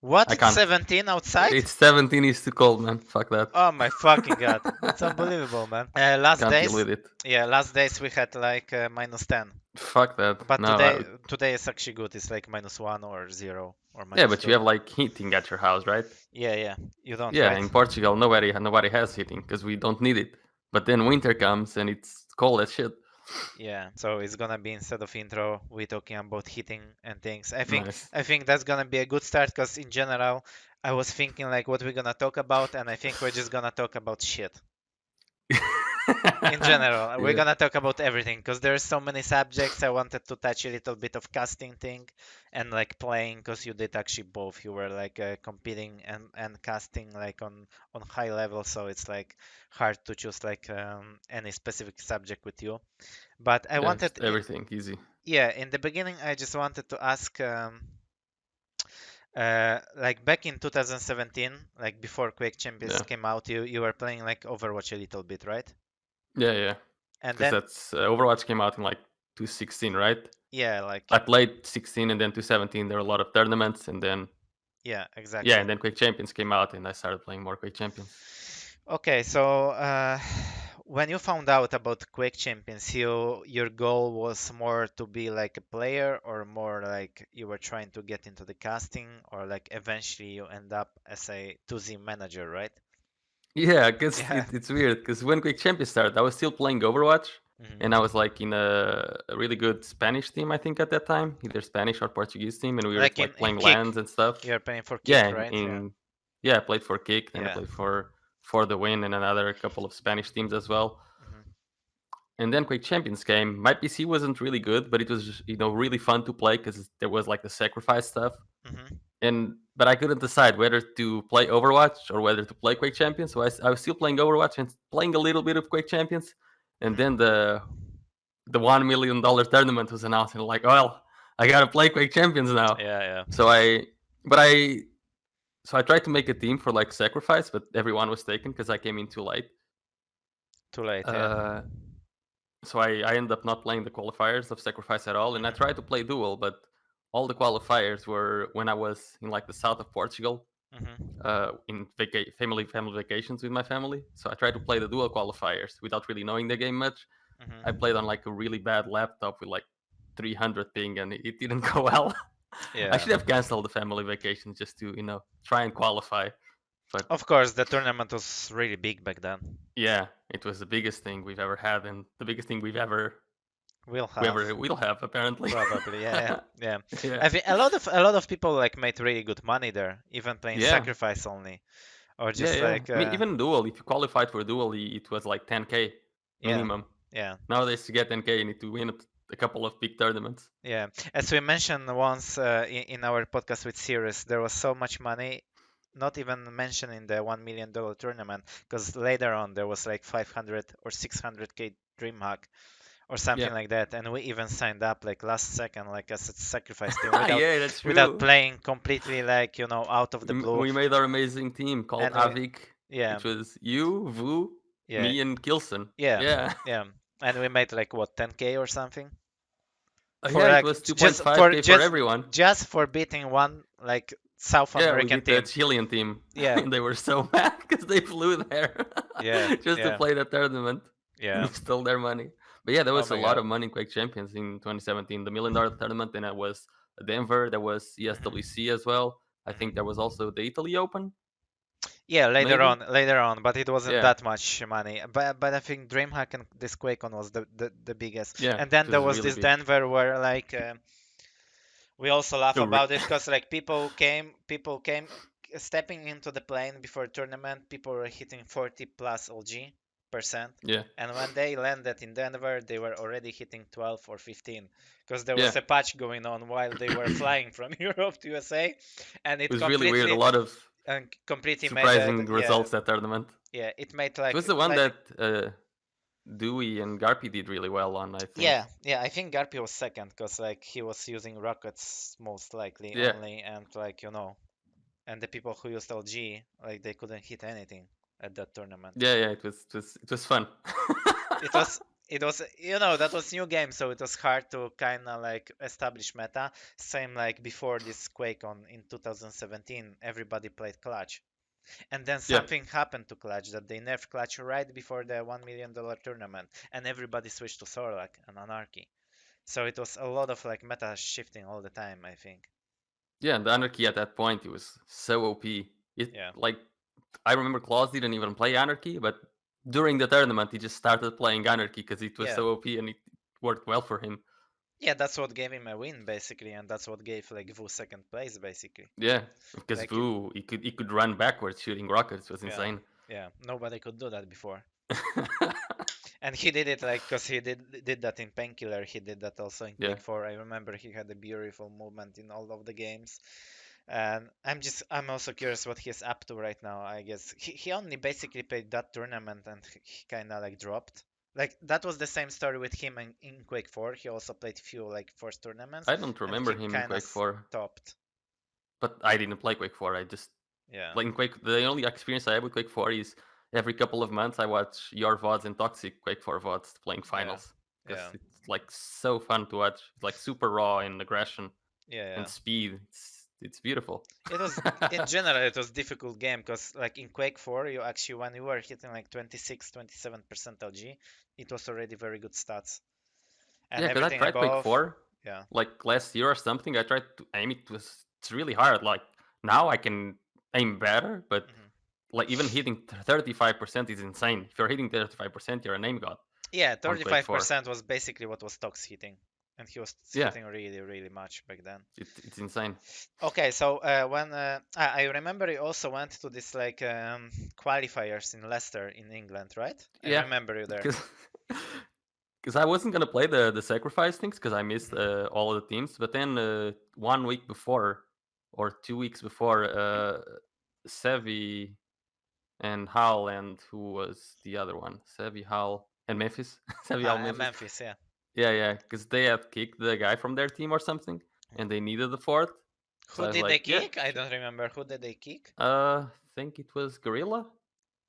What? I It's can't. 17 outside? It's 17 is too cold, man. Fuck that. Oh my fucking god. It's unbelievable, man. Last Can't deal days, with it. yeah, last days we had like -10. Fuck that. But No, today is actually good. It's like -1 or 0 or yeah, minus but 2. you have like heating at your house, right? Yeah, yeah. You don't, Yeah, right? in Portugal, nobody has heating because we don't need it. But then winter comes and it's cold as shit. Yeah. So it's gonna be, instead of intro, we talking about heating and things. Nice. I think that's gonna be a good start, because in general I was thinking like what we're gonna talk about, and I think we're just gonna talk about shit. In general, we're Yeah. gonna talk about everything, because there's so many subjects. I wanted to touch a little bit of casting thing and like playing, because you did actually both. You were like competing and casting like on high level, so it's like hard to choose like any specific subject with you. But I Yeah, wanted, just everything easy. yeah, in the beginning, I just wanted to ask, like back in 2017, like before Quake Champions Yeah. came out, you were playing like Overwatch a little bit, right? Yeah, yeah. And Because then, that's Overwatch came out in like 2016, right? yeah, like, I played 16 and then 2017. There were a lot of tournaments, and then yeah, yeah, exactly. and then Quake Champions came out, and I started playing more Quake Champions. Okay, so when you found out about Quake Champions, your goal was more to be like a player, or more like you were trying to get into the casting, or like eventually you end up as a 2Z manager, right? Yeah, because Yeah. it's weird. Because when Quake Champions started, I was still playing Overwatch, and I Mhm. was like in a really good Spanish team, I think at that time, either Spanish or Portuguese team, and we were Like like in playing Kick, LANs and stuff. you're playing for Yeah, Kick, right? Yeah. yeah, I played for Kick, then I Yeah. played for the Win and another couple of Spanish teams as well. Mhm. And then Quake Champions came. My PC wasn't really good, but it was really fun to play because there was like the sacrifice stuff. Mhm. But I couldn't decide whether to play Overwatch or whether to play Quake Champions. So I was still playing Overwatch and playing a little bit of Quake Champions. And then Mhm. the $1 million tournament was announced, and like, well, I gotta play Quake Champions now. Yeah, yeah. So but I, so I tried to make a team for like sacrifice, but everyone was taken because I came in too late. Too late, yeah. Uh, so I ended up not playing the qualifiers of sacrifice at all, and I tried to Mhm. play duel, but all the qualifiers were when I was in like the south of Portugal, Mhm. in family vacations with my family. So I tried to play the dual qualifiers without really knowing the game much. I played Mhm. on like a really bad laptop with like 300 ping, and it didn't go well. I Yeah. should have canceled the family vacations just to try and qualify. But Of course, the tournament was really big back then. yeah, it was the biggest thing we've ever had, and the biggest thing We'll we have. ever will have apparently. Probably, yeah, yeah, yeah. Yeah, I think a lot of people like made really good money there, even playing yeah, sacrifice only, or yeah, just yeah. like I mean, even duel, if you qualified for duel, it was like 10K yeah, minimum. yeah, Nowadays, to get 10K, you need to win a couple of big tournaments. yeah. As we mentioned once in our podcast with Sirius, there was so much money, not even mentioning the $1 million tournament, because later on there was like 500 or 600K Dreamhack or Yeah, something like that, and we even signed up like last second, like as a sacrifice team, yeah, that's without true. playing, completely like out of the blue. We made our amazing team called And we, Av3k, yeah, which was you, Vu, yeah, me, and Kilson. yeah, Yeah. yeah, and we made like what, 10K or something, for Yeah, it like was 2.5K for everyone. just for beating one like South Yeah, we American beat the team. Chilean team, Yeah, and they were so mad because they flew there yeah, just to yeah, play the tournament, and yeah. we stole their money. But yeah, there Oh was a my lot god. of money in Quake Champions in 2017. The $1 million tournament, and it was Denver. There was Mhm, ESWC as well. I think there was mhm. also the Italy Open, Yeah, maybe. later on, but it wasn't Yeah, that much money. But I think DreamHack and this QuakeCon was the biggest. yeah, And it then there was was really this big. Denver where like we also laugh Oh, about it, because like people came stepping into the plane before tournament. People were hitting 40 plus LG%, yeah, and when they landed in Denver, they were already hitting 12 or 15, because there yeah. was a patch going on while they were flying from Europe to USA, and It was really weird. A lot of completely made surprising results that tournament. yeah, it made It was the one like that Dewey and Garpy did really well on, I think. yeah, I think Garpy was second, because like he was using rockets most likely Yeah, only, and like and the people who used LG, like they couldn't hit anything at that tournament. yeah, yeah. It was fun. It was it was, you know, that was new game, so it was hard to kind of like establish meta. Same like before this Quake on in 2017, everybody played Clutch. And then Yeah, something happened to Clutch that they nerfed Clutch right before the $1 million tournament, and everybody switched to Sorlak and Anarchy. So it was a lot of like meta shifting all the time, I think. yeah. And the Anarchy at that point, it was so OP. It Yeah. like I remember Clawz didn't even play Anarchy, but during the tournament, he just started playing Anarchy because it was Yeah. so OP and it worked well for him. Yeah, that's what gave him a win basically, and that's what gave like Vu second place basically. Yeah, because Like, Vu, he could run backwards shooting rockets. It was yeah, insane. yeah, nobody could do that before. And he did it like because he did that in Painkiller. He did that also in Yeah, Quake 4. I remember he had a beautiful movement in all of the games. And I'm also curious what he's up to right now. I guess he only basically played that tournament and he kind of like dropped. Like that was the same story with him in Quake 4. He also played few like first tournaments I don't and remember he him in kind of Quake 4, stopped. but I didn't play Quake 4. I just Yeah, like in Quake. The only experience I have with Quake 4 is every couple of months I watch your VODs and Toxic Quake 4 VODs playing yeah, finals because yeah, it's like so fun to watch. It's like super raw in aggression yeah, and yeah. speed. It's beautiful. It was in general it was difficult game because like in Quake 4 you actually when you were hitting like 26-27% LG it was already very good stats and Yeah, because I everything tried Quake above. 4 Yeah, like last year or something. I tried to aim it. It's really hard. Like now I can aim better, but hmm, like even hitting 35% is insane. If you're hitting 35%, you're a name god yeah, on Quake 4. 35% was basically what was Tox hitting and he was Yeah, hitting really really much back then. it's insane. Okay, so when I remember you also went to this like qualifiers in Leicester in England, right? I Yeah, remember you there. because because I wasn't gonna play the sacrifice things because I missed Hmm. all of the teams. But then 1 week before or 2 weeks before, Sevi and Hal and who was the other one? Sevi, Hal, and Memphis. Sevi, Hal, Memphis. Memphis, yeah. Yeah, yeah, because they had kicked the guy from their team or something, and they needed the fourth. So Who I was did they like, yeah, kick? I don't remember. Who did they kick? I think it was Gorilla.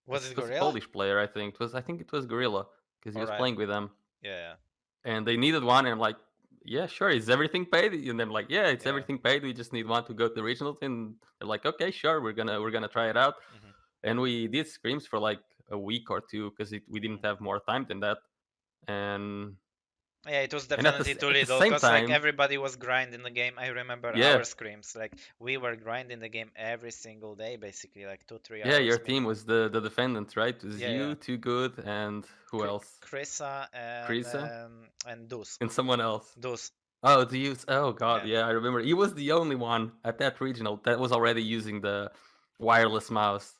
Was it It was a Gorilla? Polish player, I think. I think it was Gorilla because he All was right. playing with them, Yeah, and they needed one. And I'm like, yeah, sure. Is everything paid? And they're like, yeah, it's yeah. everything paid. We just need one to go to the regionals. And they're like, okay, sure, we're gonna try it out. Hmm. And we did scrims for like a week or two because we didn't have more time than that. And Yeah, it was and definitely too at the little same because like time, everybody was grinding the game. I remember yeah, our screams. Like we were grinding the game every single day, basically, like 2-3 yeah, your hours team minimum. was the defendant, right? It was Yeah, you, yeah. Too Good, and who else? Krisa Krisa and Deuce. and someone else. Deuce. Oh, the use. Oh God, Yeah, yeah, I remember. He was the only one at that regional that was already using the wireless mouse.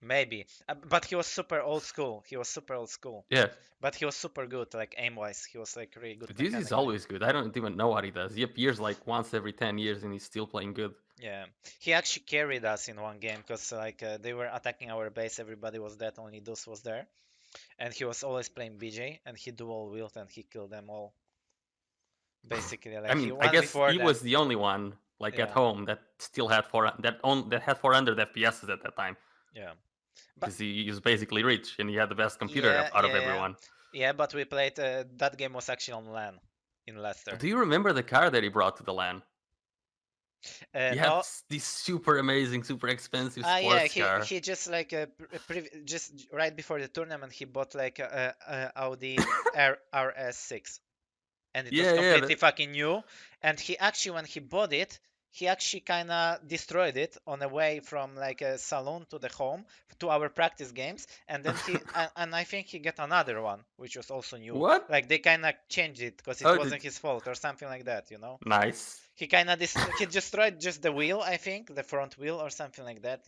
maybe. But he was super old school. He was super old school. Yeah, But he was super good, like aim wise. He was like really good but this is mechanically. always good. I don't even know what he does. He appears like once every 10 years, and he's still playing good. Yeah, he actually carried us in one game because like they were attacking our base, everybody was dead, only Deuce was there, and he was always playing BJ, and he dual wield and he killed them all. Basically, I like he mean, I won guess before he them. was the only one like at Yeah, home that still had that had 400 FPS at that time yeah, but because he was basically rich and he had the best computer yeah, out of yeah, yeah, everyone. yeah. But we played. That game was actually on LAN in Leicester. Do you remember the car that he brought to the LAN? He had No, this super amazing, super expensive yeah, sports car. he just like just right before the tournament he bought like a Audi RS6 and it was Yeah, yeah, completely fucking new. And he actually, when he bought it, he actually kind of destroyed it on the way from like a saloon to the home to our practice games. And then and I think he got another one, which was also new. what? Like they kind of changed it because it Oh, wasn't his fault or something like that, you know? nice. He kind of he destroyed just the wheel, I think, the front wheel or something like that.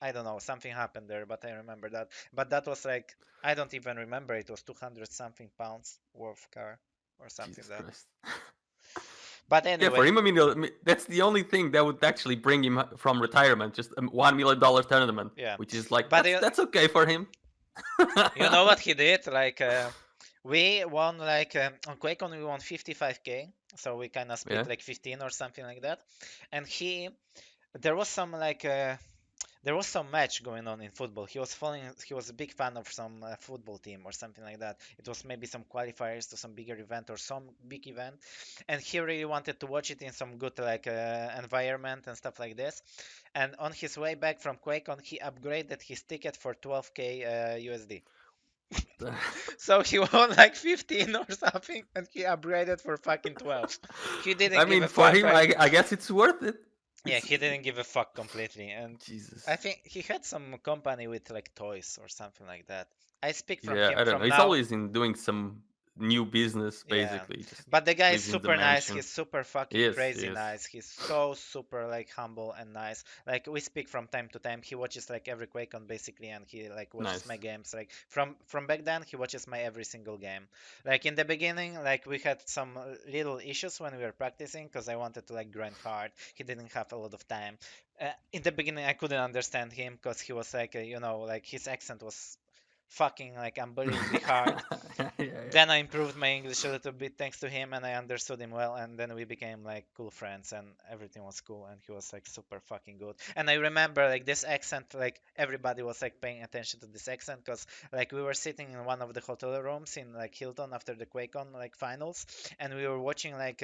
I don't know, something happened there, but I remember that. But that was like, I don't even remember. It was 200 something pounds worth car or something Jesus like that. Christ. But Yeah, for anyway, him, I mean, that's the only thing that would actually bring him from retirement, just a $1 million tournament, yeah. which is like But that's okay for him. you know what he did? Like, we won like on QuakeCon we won 55k, so we kind of split Yeah. like 15 or something like that. And there was some like there was some match going on in football. He was following. He was a big fan of some football team or something like that. It was maybe some qualifiers to some bigger event or some big event, and he really wanted to watch it in some good like environment and stuff like this. And on his way back from QuakeCon, he upgraded his ticket for 12k USD. So he won like 15 or something, and he upgraded for fucking 12. He didn't I give mean, a for fuck. him, Like, I guess it's worth it. yeah, It's he didn't give a fuck completely. And I Jesus. think he had some company with like toys or something like that. I speak from Yeah, him I don't know. from He's now. always in doing some new business, Yeah, basically. Just but the guy is lives in the super nice. mansion. He's super fucking Yes, crazy yes, nice. He's so super like humble and nice. Like we speak from time to time. He watches like every QuakeCon basically, and he like watches nice. my games. Like from back then, he watches my every single game. Like in the beginning, like we had some little issues when we were practicing because I wanted to like grind hard. He didn't have a lot of time. In the beginning, I couldn't understand him because he was like, like his accent was fucking like unbelievably hard. Yeah, yeah. Then I improved my English a little bit thanks to him, and I understood him well. And then we became like cool friends, and everything was cool. And he was like super fucking good. And I remember like this accent, like everybody was like paying attention to this accent because like we were sitting in one of the hotel rooms in like Hilton after the QuakeCon like finals, and we were watching like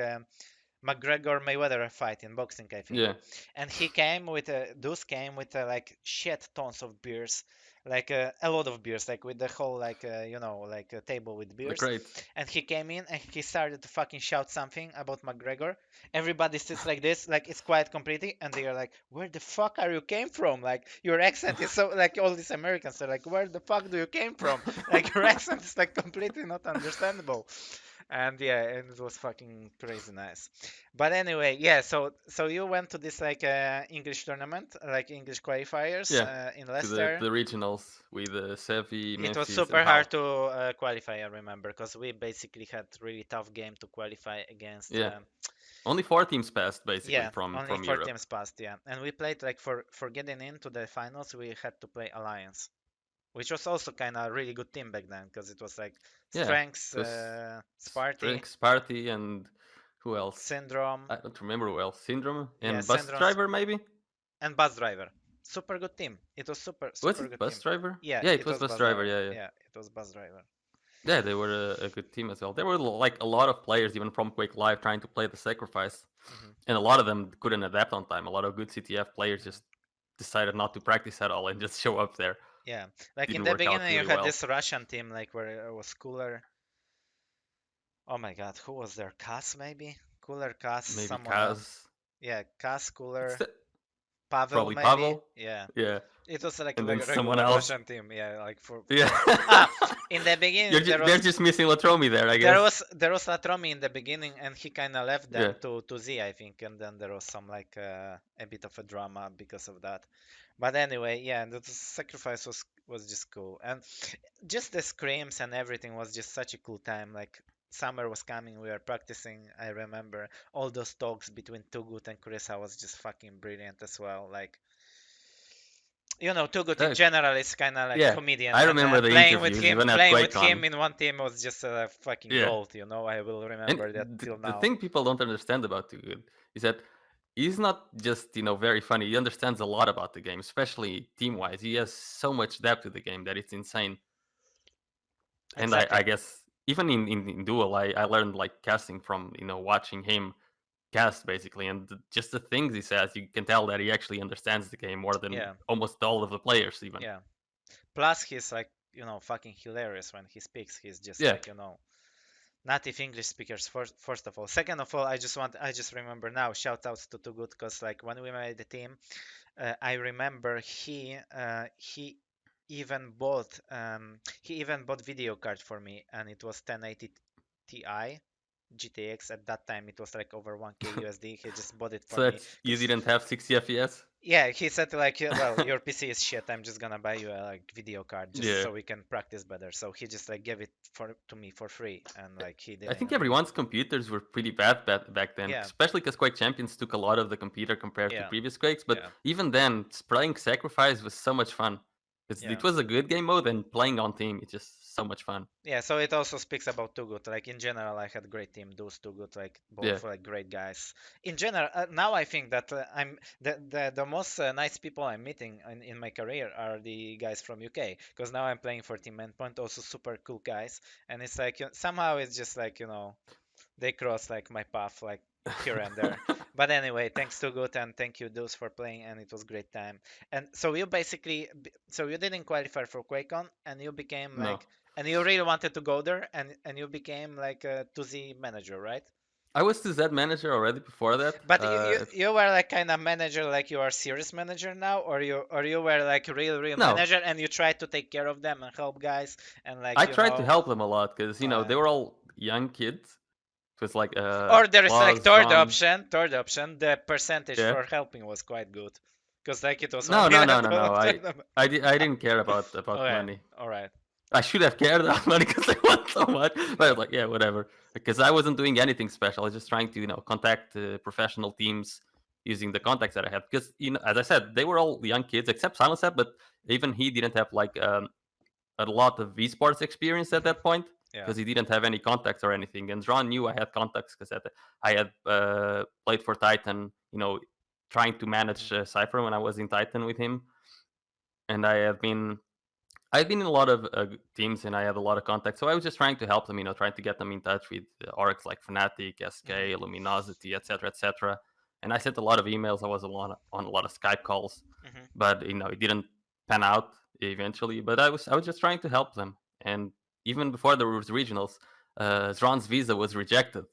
McGregor-Mayweather fight in boxing, I think. Yeah, And he came with Deus came with like shit tons of beers, like a lot of beers, like with the whole like like a table with the beers. crate. And he came in and he started to fucking shout something about McGregor. Everybody sits like this, like it's quiet completely, and they are like, "Where the fuck are you came from? Like your accent is so like all these Americans are like, where the fuck do you came from? Like your accent is like completely not understandable." And yeah, and it was fucking crazy nice. But anyway, yeah, so you went to this like English tournament, like English qualifiers Yeah, in to the Leicester. regionals with cYpheR, It was Memphis, and super Hal. hard to qualify, I remember, because we basically had really tough game to qualify against. Yeah, only 4 teams passed basically Yeah, from only four Europe. teams passed. Yeah, and we played like for getting into the finals, we had to play Alliance, which was also kind of really good team back then, because it was like Yeah, Strengths, it was Sparty, Drinks Party and who else? Syndrome. I don't remember who else. Syndrome Yeah, and Bus Syndrome Driver maybe. and busdriver. Super good team. It was super Was super it good Bus team. Driver? Yeah, Yeah, it it was was Bus Driver. busdriver. Yeah, yeah. Yeah, it was busdriver. Yeah, they were a good team as well. There were like a lot of players, even from Quake Live, trying to play the Sacrifice, Hmm. and a lot of them couldn't adapt on time. A lot of good CTF players Hmm. just decided not to practice at all and just show up there. Yeah, like in Didn't the work out beginning, you really had well. this Russian team, like where it was Cooler. Oh my God, who was there? Kas maybe? Cooler, Kas, Maybe someone else. Kaz. Yeah, Kas, It's Cooler, the, Pavel probably maybe. Pavel. Yeah, Yeah, it was like a and then someone regular else. Russian team. Yeah, like Yeah, ah, in the beginning they're just missing Latromi there, I there guess. was there was Latromi in the beginning, and he kind of left Yeah, them to Z, I think, and then there was some like a bit of a drama because of that. But anyway, yeah, the sacrifice was just cool, and just the screams and everything was just such a cool time. Like summer was coming, we were practicing. I remember all those talks between Tugut and Krisa was just fucking brilliant as well. Like Tugut in uh, general is kind of like yeah. comedian, I and remember the interviews even at playing with QuakeCon. him in one team was just a fucking Yeah, gold. I will and remember that till the now. thing people don't understand about Too Good is that he's not just very funny. He understands a lot about the game, especially team wise. He has so much depth to the game that it's insane. And Exactly. I guess even in duel, I learned like casting from watching him cast basically, and just the things he says, you can tell that he actually understands the game more than Yeah, almost all of the players even. yeah. Plus, he's like fucking hilarious when he speaks. He's just Yeah, like native English speakers first of all. Second of all, I just remember now. Shout outs to Too Good because like when we made the team, I remember he even bought video card for me, and it was 1080 Ti GTX. At that time it was like over 1k USD. He just bought it for so me that's you because didn't have 60 FPS. yeah, he said like, well, your PC is shit. I'm just gonna buy you a like video card just Yeah, so we can practice better. So he just like gave it to me for free, and like he I didn't think really. everyone's computers were pretty bad back then, Yeah, especially because Quake Champions took a lot of the computer compared to yeah, previous Quakes. But yeah, even then, playing Sacrifice was so much fun. yeah, It was a good game mode, and playing on team, it's just so much fun. Yeah, so it also speaks about Too Good. Like in general, I had great team. Those Too Good, like Yeah. both like great guys. In general, now I think that I'm the most nice people I'm meeting in my career are the guys from UK. Because now I'm playing for Team Endpoint, also super cool guys. And it's like somehow it's just like they cross like my path like here and there. But anyway, thanks to Good and thank you Deus for playing, and it was great time. And so you basically so you didn't qualify for QuakeCon and you became No. like and you really wanted to go there and you became like a 2Z manager, right? I was the Z manager already before that. But you were like kind of manager like you are serious manager now, or you were like real No, manager and you tried to take care of them and help guys and like I tried to help them a lot because uh, they were all young kids. It was like or there is like Clawz, Ron. third option, the percentage Yeah. for helping was quite good. Because like it was No, only no, that no, no, no. tournament. I didn't care about money. All right. I should have cared about money because I won so much. But I was like, yeah, whatever. Because I wasn't doing anything special. I was just trying to, contact professional teams using the contacts that I had. Because, as I said, they were all young kids except Silencept, but even he didn't have like a lot of esports experience at that point Yeah. because he didn't have any contacts or anything. And Ron knew I had contacts because I had played for Titan, trying to manage cYpheR when I was in Titan with him. And I've been in a lot of teams and I had a lot of contacts. So I was just trying to help them, trying to get them in touch with orgs like Fnatic, SK, Luminosity, etc., etc. And I sent a lot of emails. I was on a lot of Skype calls, but it didn't pan out eventually. But I was just trying to help them. And even before there was regionals, Zron's visa was rejected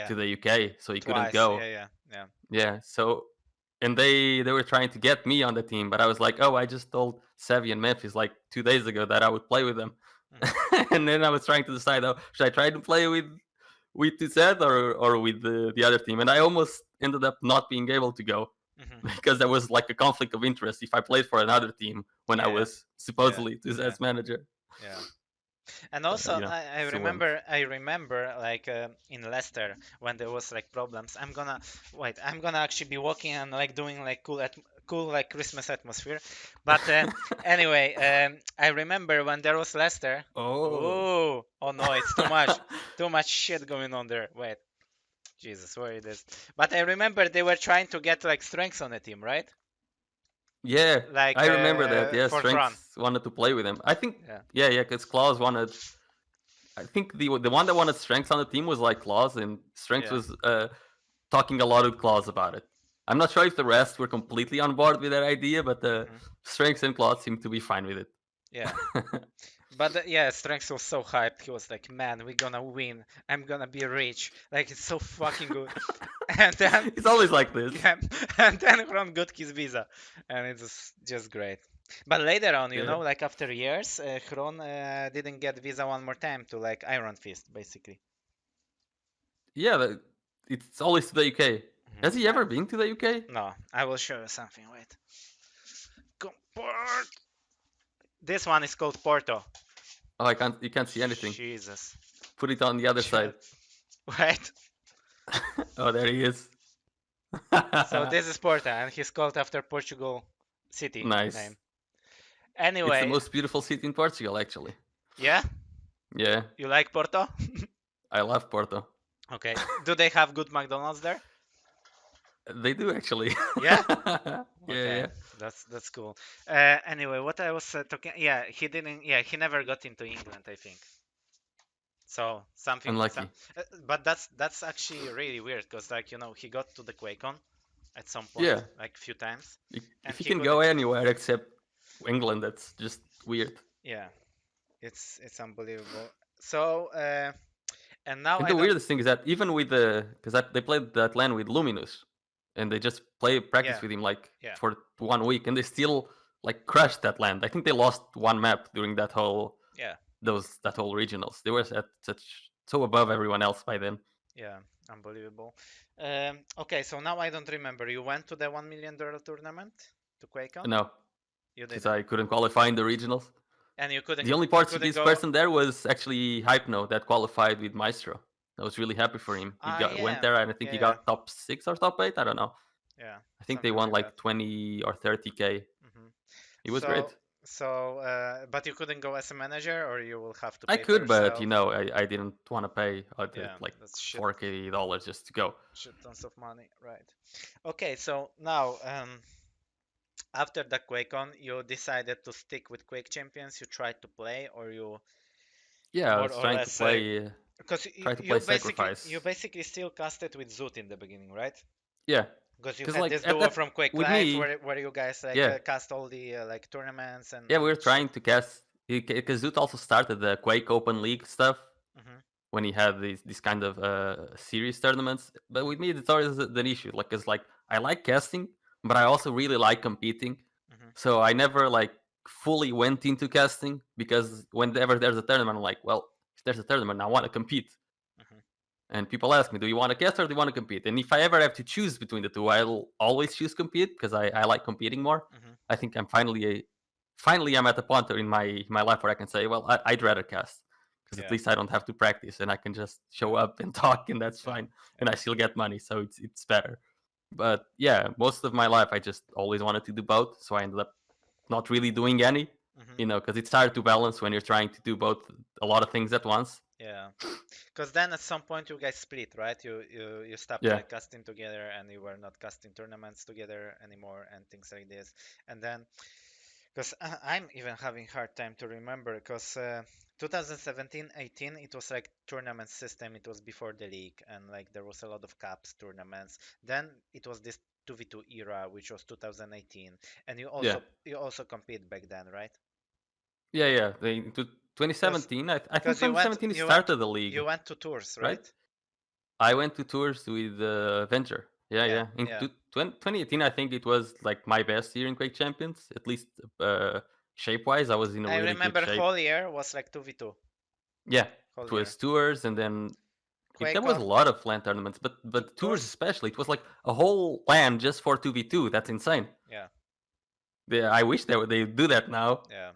to the UK, so he couldn't go. Yeah. So, and they were trying to get me on the team, but I was like, oh, I just told Sevi and Memphis like 2 days ago that I would play with them. And then I was trying to decide, should I try to play with 2Z or with the other team? And I almost ended up not being able to go because there was like a conflict of interest if I played for another team when I was supposedly 2Z's manager. Yeah. And also, I remember like in Leicester when there was like problems. I'm gonna actually be walking and like doing like cool like Christmas atmosphere. But anyway, I remember when there was Leicester. Oh no, it's too much shit going on there. Wait, Jesus, where it is? But I remember they were trying to get like strengths on the team, right? Yeah, like I remember that. Yeah, for Strengths wanted to play with him. I think. Yeah, because Clawz wanted. I think the one that wanted Strengths on the team was like Clawz, and Strengths was talking a lot with Clawz about it. I'm not sure if the rest were completely on board with that idea, but Strengths and Clawz seemed to be fine with it. Yeah. But Strengths was so hyped. He was like, "Man, we're gonna win. I'm gonna be rich. Like it's so fucking good." And then it's always like this. Yeah, and then Ron got his visa, and it's just great. But later on, like after years, Ron didn't get visa one more time to like Iron Fist, basically. Yeah, it's always to the UK. Has he ever been to the UK? No, I will show you something. Wait. Comport. This one is called Porto. Oh, you can't see anything. Jesus. Put it on the other side. Wait. Oh, there he is. So this is Porto, and he's called after Portugal city name. Anyway. It's the most beautiful city in Portugal, actually. Yeah? Yeah. You like Porto? I love Porto. Okay. Do they have good McDonald's there? They do, actually. Yeah? Yeah. That's cool. Anyway, what I was talking... Yeah, he never got into England, I think. So, something... Unlucky. But that's actually really weird, because, like, he got to the QuakeCon at some point. Yeah. Like, a few times. If he can go anywhere except England, that's just weird. Yeah. It's unbelievable. So, and now... And the weirdest thing is that even with because they played that LAN with Luminous, and they just practice with him for 1 week, and they still like crushed that LAN. I think they lost one map during that whole that whole regionals. They were so above everyone else by then. Yeah, unbelievable. Okay, so now I don't remember. You went to the $1 million tournament to QuakeCon? No, because I couldn't qualify in the regionals. And you couldn't. The only Portuguese person there was actually Hypno that qualified with Maestro. I was really happy for him. He went there, and I think he got top 6 or top 8. I don't know. Yeah. I think they won like 20 or 30K. It was great. So, but you couldn't go as a manager, or you will have to I pay for could, but yourself. I didn't want to pay Yeah, like that's shit, $4K just to go. shit tons of money, right? Okay, so now after the QuakeCon, you decided to stick with Quake Champions. You tried to play, or you Yeah, I more was or trying to less play because try to you play basically you sacrifice. basically still casted with Zoot in the beginning, right? Yeah, Because you because had like this at duo that from Quake with Live me, where you guys like yeah, cast all the like tournaments yeah, we and were shit. trying to cast because Zoot also started the Quake Open League stuff Hmm. when he had these kind of series tournaments. But Hmm. with me, it's always an issue. Like, it's like I like casting, but I also really like competing. Hmm. So I never like fully went into casting because whenever there's a tournament, I'm like, well, if there's a tournament, I want to compete. Hmm. And people ask me, do you want to cast or do you want to compete? And if I ever have to choose between the two, I'll always choose compete because I like competing more. Hmm. I think I'm finally I'm at the point in my life where I can say, well, I'd rather cast because at Yeah, least I don't have to practice and I can just show yeah, up and talk and that's yeah, fine. And yeah, I still get money, so it's better. But yeah, most of my life I just always wanted to do both, so I ended up not really doing any, hmm, because it's hard to balance when you're trying to do both a lot of things at once. yeah. Because then at some point you guys split, right? You stopped Yeah, like casting together and you were not casting tournaments together anymore and things like this. And then because I'm even having hard time to remember because 2017-18 it was like tournament system. It was before the league and like there was a lot of cups tournaments. Then it was this 2v2 era, which was 2018, and yeah. you also compete back then, right? Yeah. To Because 2017, I think because 2017 started the you league, went to tours, right? right? I went to tours with vengeuR. Yeah, Yeah, yeah. In yeah. 2018, I think it was like my best year in Quake Champions. At least shape wise, I was in a I really good remember shape. whole year was like 2v2 Yeah, whole it year. was tours, and then there was a QuakeCon, lot of LAN tournaments, but tours tours. especially, it was like a whole LAN just for 2v2. That's insane. Yeah, Yeah, I wish they do that now. yeah.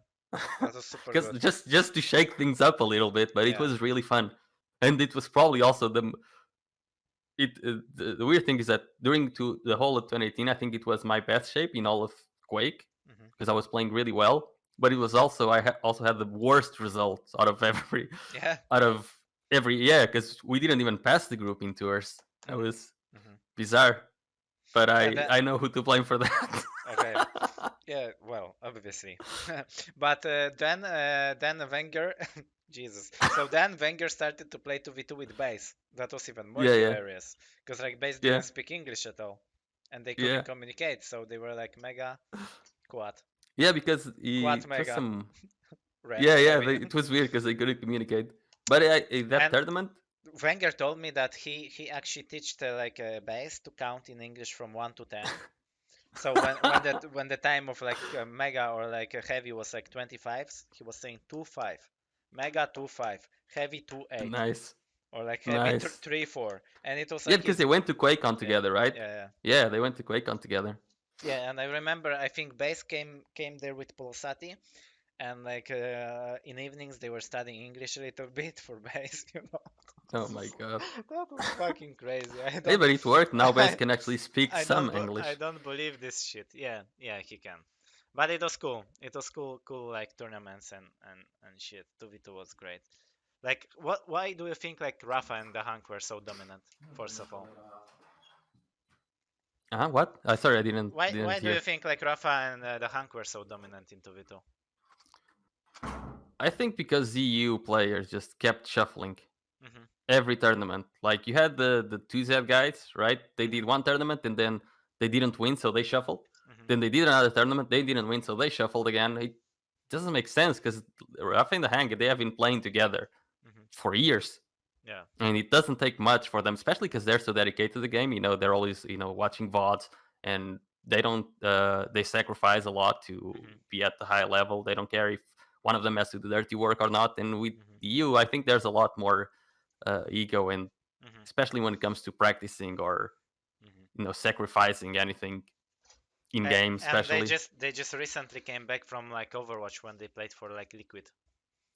That was super Because good. just to shake things up a little bit, but it Yeah. was really fun, and it was probably also the weird thing is that during the whole of 2018, I think it was my best shape in all of Quake Hmm. because I was playing really well. But it was also also had the worst results out of Yeah. out of every yeah because we didn't even pass the group in tours. That Hmm. was Hmm. bizarre. But Yeah. I know who to blame for that. Okay. Yeah. Well, obviously. But then Wenger, Jesus. So then Wenger started to play 2v2 with base. That was even more Yeah, yeah, hilarious because like base yeah, didn't speak English at all, and they yeah, couldn't communicate. So they were like mega quad, yeah. Because quad it was mega some red yeah. heavy. It was weird because they couldn't communicate. But that And tournament, Wenger told me that he actually teached like a base to count in English from 1 to 10. So when the time of like mega or like a heavy was like 25s, he was saying 2-5, mega 2-5, heavy 2-8, nice, or like heavy nice. 3-4, and it was Yeah, like because his they went to QuakeCon yeah, together, right? yeah, yeah. Yeah, they went to QuakeCon together. Yeah, and I remember I think base came there with Pulsati, and like in evenings they were studying English a little bit for base, you know. Oh my god. That was fucking crazy. Hey, but it worked. Now Base I, can actually speak some I English. don't believe this shit. Yeah, yeah, he can. But it was cool. It was cool like tournaments and shit. 2v2 was great. Like why do you think like Rapha and DaHanG were so dominant, first of all? What? Sorry, I didn't Why do you hear. think like Rapha and DaHanG were so dominant in 2v2? I think because ZU players just kept shuffling Mhm. every tournament. Like you had the two Z guys, right? They did Mhm. one tournament and then they didn't win, so they shuffled. Mhm. Then they did another tournament, they didn't win, so they shuffled again. It doesn't make sense because Rapha and DaHanG, they have been playing together Mhm. for years. Yeah. And it doesn't take much for them, especially because they're so dedicated to the game. They're always watching VODs, and they don't they sacrifice a lot to Mhm. be at the high level. They don't care if one of them has to do dirty work or not. And with Mhm. you, I think there's a lot more ego, and Mhm. especially when it comes to practicing or Mhm. sacrificing anything in game, And especially. they just recently came back from like Overwatch when they played for like Liquid,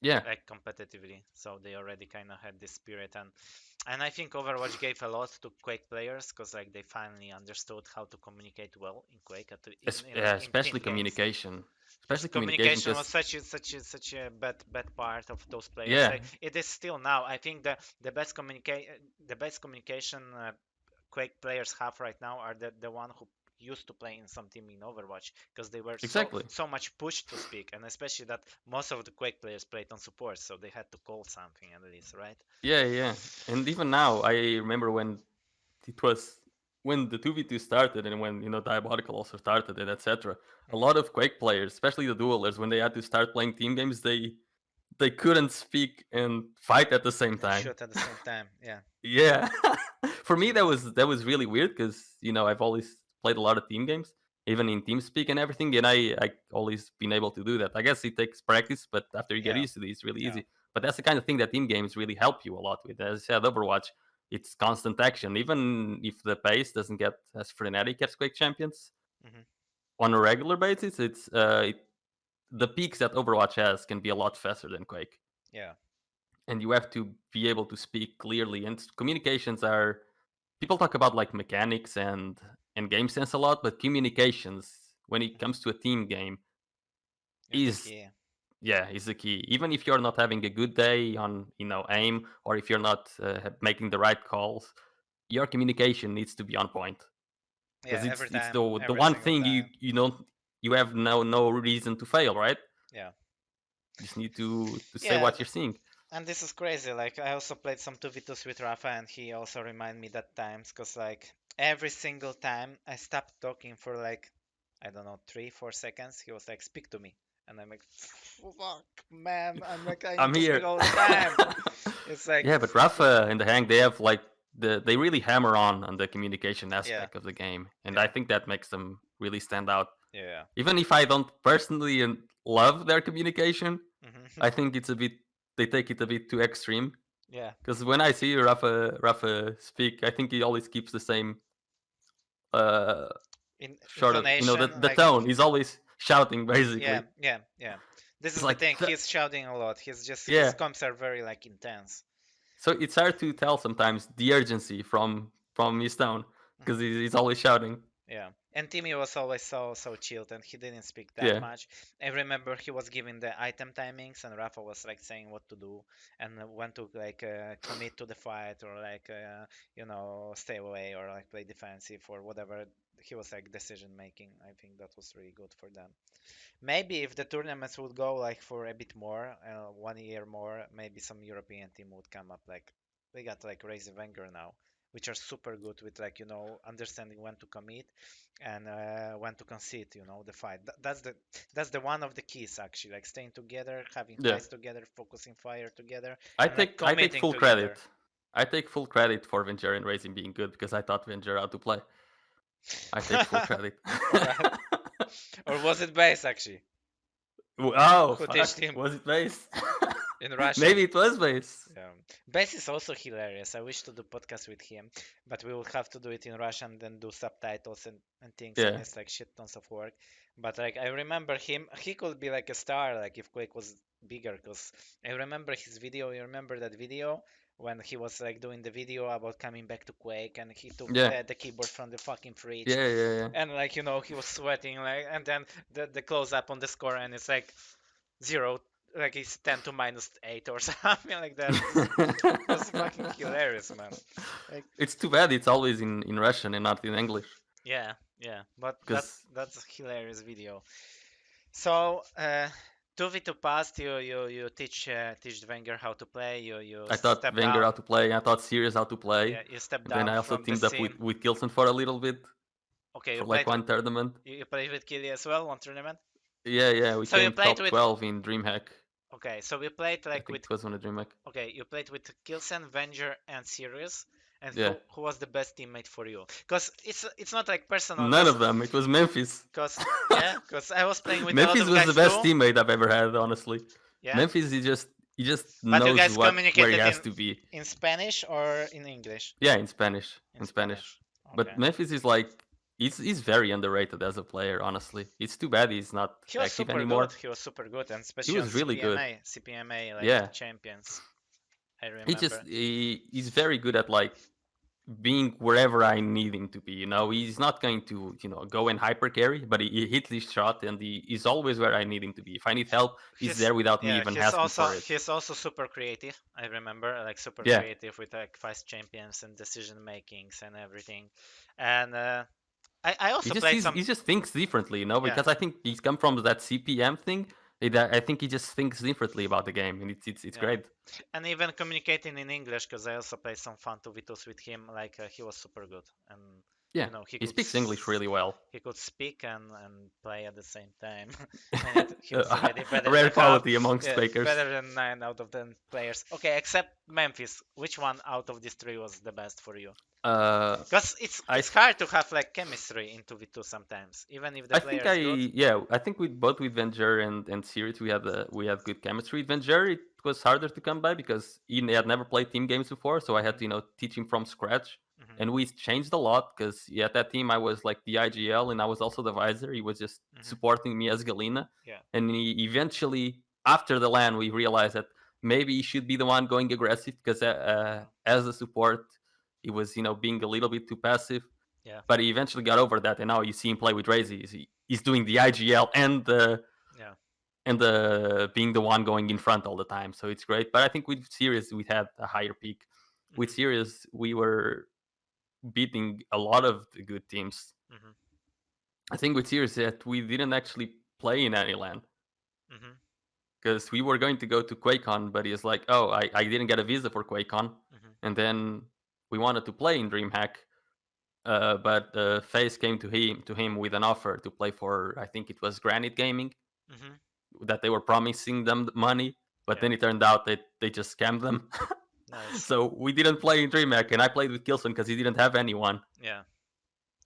Yeah, like competitively, so they already kind of had this spirit, and I think Overwatch gave a lot to Quake players because like they finally understood how to communicate well in Quake, even in like in especially team games. communication. especially communication. Communication was Because such a bad part of those players. yeah, Like, it is still now. I think the best communication Quake players have right now are the one who used to play in some team in Overwatch, because they were exactly. so much pushed to speak, and especially that most of the Quake players played on support, so they had to call something at least, right? Yeah, yeah. And even now, I remember when it was when the 2v2 started and when Diabolical also started it, etc. A Hmm. lot of Quake players, especially the duelers, when they had to start playing team games, they couldn't speak and fight at the same And time. shoot at the same time, yeah. Yeah. For me that was really weird because I've always played a lot of team games, even in TeamSpeak and everything, and I always been able to do that. I guess it takes practice, but after you get Yeah, used to it, it's really yeah. easy. But that's the kind of thing that team games really help you a lot with. As I said, Overwatch, it's constant action. Even if the pace doesn't get as frenetic as Quake Champions Hmm. on a regular basis, the peaks that Overwatch has can be a lot faster than Quake, Yeah. and you have to be able to speak clearly. And communications are people talk about like mechanics and game sense a lot, but communications when it Hmm. comes to a team game Is the is key. is the key. Even if you're not having a good day on aim, or if you're not making the right calls, your communication needs to be on point, Yeah, because every it's time, the every one single thing time. you don't you have no reason to fail, right? Yeah. You just need to say Yeah, what you're seeing. and this is crazy. Like, I also played some 2v2s with Rapha, and he also reminded me that times, because like every single time I stopped talking for like, I don't know, 3 4 seconds, he was like, speak to me. And I'm like, fuck, man. I'm like, I need I'm to speak here. all the time. It's like, Yeah, but Rapha and DaHanG, they have like they really hammer on the communication yeah, aspect of the game, and I yeah, think that makes them really stand out. yeah. Even if I don't personally love their communication, Hmm. I think they take it a bit too extreme. Yeah. Because when I see Rapha speak, I think he always keeps the same uh sort of Intonation, the like, tone. He's always shouting yeah, basically. yeah, yeah. This It's is the like thing. He's shouting a lot. His yeah. comps are very like intense. So it's hard to tell sometimes the urgency from his tone because Hmm. he's always shouting. Yeah, and Timmy was always so chilled, and he didn't speak that Yeah, much. I remember he was giving the item timings, and Rafa was like saying what to do and when to like commit to the fight, or like stay away, or like play defensive, or whatever. He was like decision making. I think that was really good for them. Maybe if the tournaments would go like for a bit more, 1 year more, maybe some European team would come up. Like, we got like Raise vengeuR now, which are super good with like understanding when to commit and when to concede. The fight. That's the one of the keys actually. Like, staying together, having yeah. fights together, focusing fire together, I and like take I take committing full credit. together. I take full credit for vengeuR and Racing being good because I taught vengeuR how to play. I take full credit. All right. Or was it base actually? Oh Who fuck! teached him Was it base? in Russian? Maybe it was base. Yeah. Bass is also hilarious. I wish to do podcast with him, but we will have to do it in Russian, then do subtitles and things, and Yeah, it's like shit tons of work. But like, I remember him, he could be like a star, like if Quake was bigger, because I remember his video. You remember that video when he was like doing the video about coming back to Quake, and he took yeah, the keyboard from the fucking fridge, yeah, yeah, yeah. and like he was sweating, like, and then the close up on the score, and it's like zero, like it's 10 to -8 or something like that. It was fucking hilarious, man. Like, It's too bad it's always in Russian and not in English. yeah, yeah, but that's Because that's a hilarious video. So, 2v2 past, you teach vengeuR how to play. You I taught step vengeuR how down. to play, I taught Sirius how to play. Yeah, you step Then down I also from the teamed up scene. with Kilson for a little bit, Okay, for like one tournament. you played with Killy as well, one tournament. Yeah, yeah, we So you came played top with 12 in Dreamhack. Okay, so we played I like think with it was on a Dreamhack. Okay, you played with Kilsen, vengeuR, and Sirius. And Yeah, who was the best teammate for you? Because it's not like personal. none of them. It was Memphis. Because I was playing with a lot Memphis of was the guys best too. teammate I've ever had, honestly. Yeah, Memphis, he just but you knows guys where he communicated has to be. in Spanish or in English? Yeah, in Spanish, In in Spanish. Spanish. Okay. But Memphis is like he's very underrated as a player. Honestly, it's too bad he's not He was active super good. anymore. He was super good, and He especially on was really good. CPMA like Yeah, champions. I he remember. just he's very good at like being wherever I need him to be. You know, he's not going to, go and hyper carry, but he hits his shot and he's always where I need him to be. If I need help, he's He's there without me yeah, even he's asking also for it. he's also super creative. I remember like super Yeah, creative with like fast champions and decision makings and everything. And I he also just played he's, some he just thinks differently, yeah. because I think he's come from that CPM thing. I think he just thinks differently about the game, and it's Yeah, great. and even communicating in English because I also played some fun 2v2s with him. Like he was super good, and Yeah, he he could speaks English really well. he could speak and play at the same time, and he was already A better rare than half, quality amongst yeah, fakers. better than 9 out of 10 players. Okay, except Memphis. Which one out of these three was the best for you? Uh, Because I it's hard to have like chemistry in 2v2 sometimes, even if the I player think is good. I think with both with vengeuR and Sirius we had good chemistry. With vengeuR it was harder to come by because he had never played team games before, so I had to teach him from scratch. Hmm. And we changed a lot because at that team I was like the IGL and I was also the visor. He was just Hmm. supporting me as Galena, Yeah. and he eventually after the LAN we realized that maybe he should be the one going aggressive because Hmm. as a support he was being a little bit too passive, Yeah. but he eventually got over that, and now you see him play with Razy. He's doing the IGL Yeah. and the being the one going in front all the time. So it's great. But I think with Sirius we had a higher peak. With Hmm. Sirius we were beating a lot of the good teams. Hmm. I think with Sirius that we didn't actually play in any LAN Hmm. because we were going to go to QuakeCon, but he's like, oh, I didn't get a visa for QuakeCon, Hmm. and then we wanted to play in Dreamhack. But FaZe came to him with an offer to play for, I think it was Granite Gaming, Hmm. that they were promising them money, but Yeah. then it turned out that they just scammed them. Nice. So we didn't play in DreamHack, and I played with Kilson because he didn't have anyone, Yeah.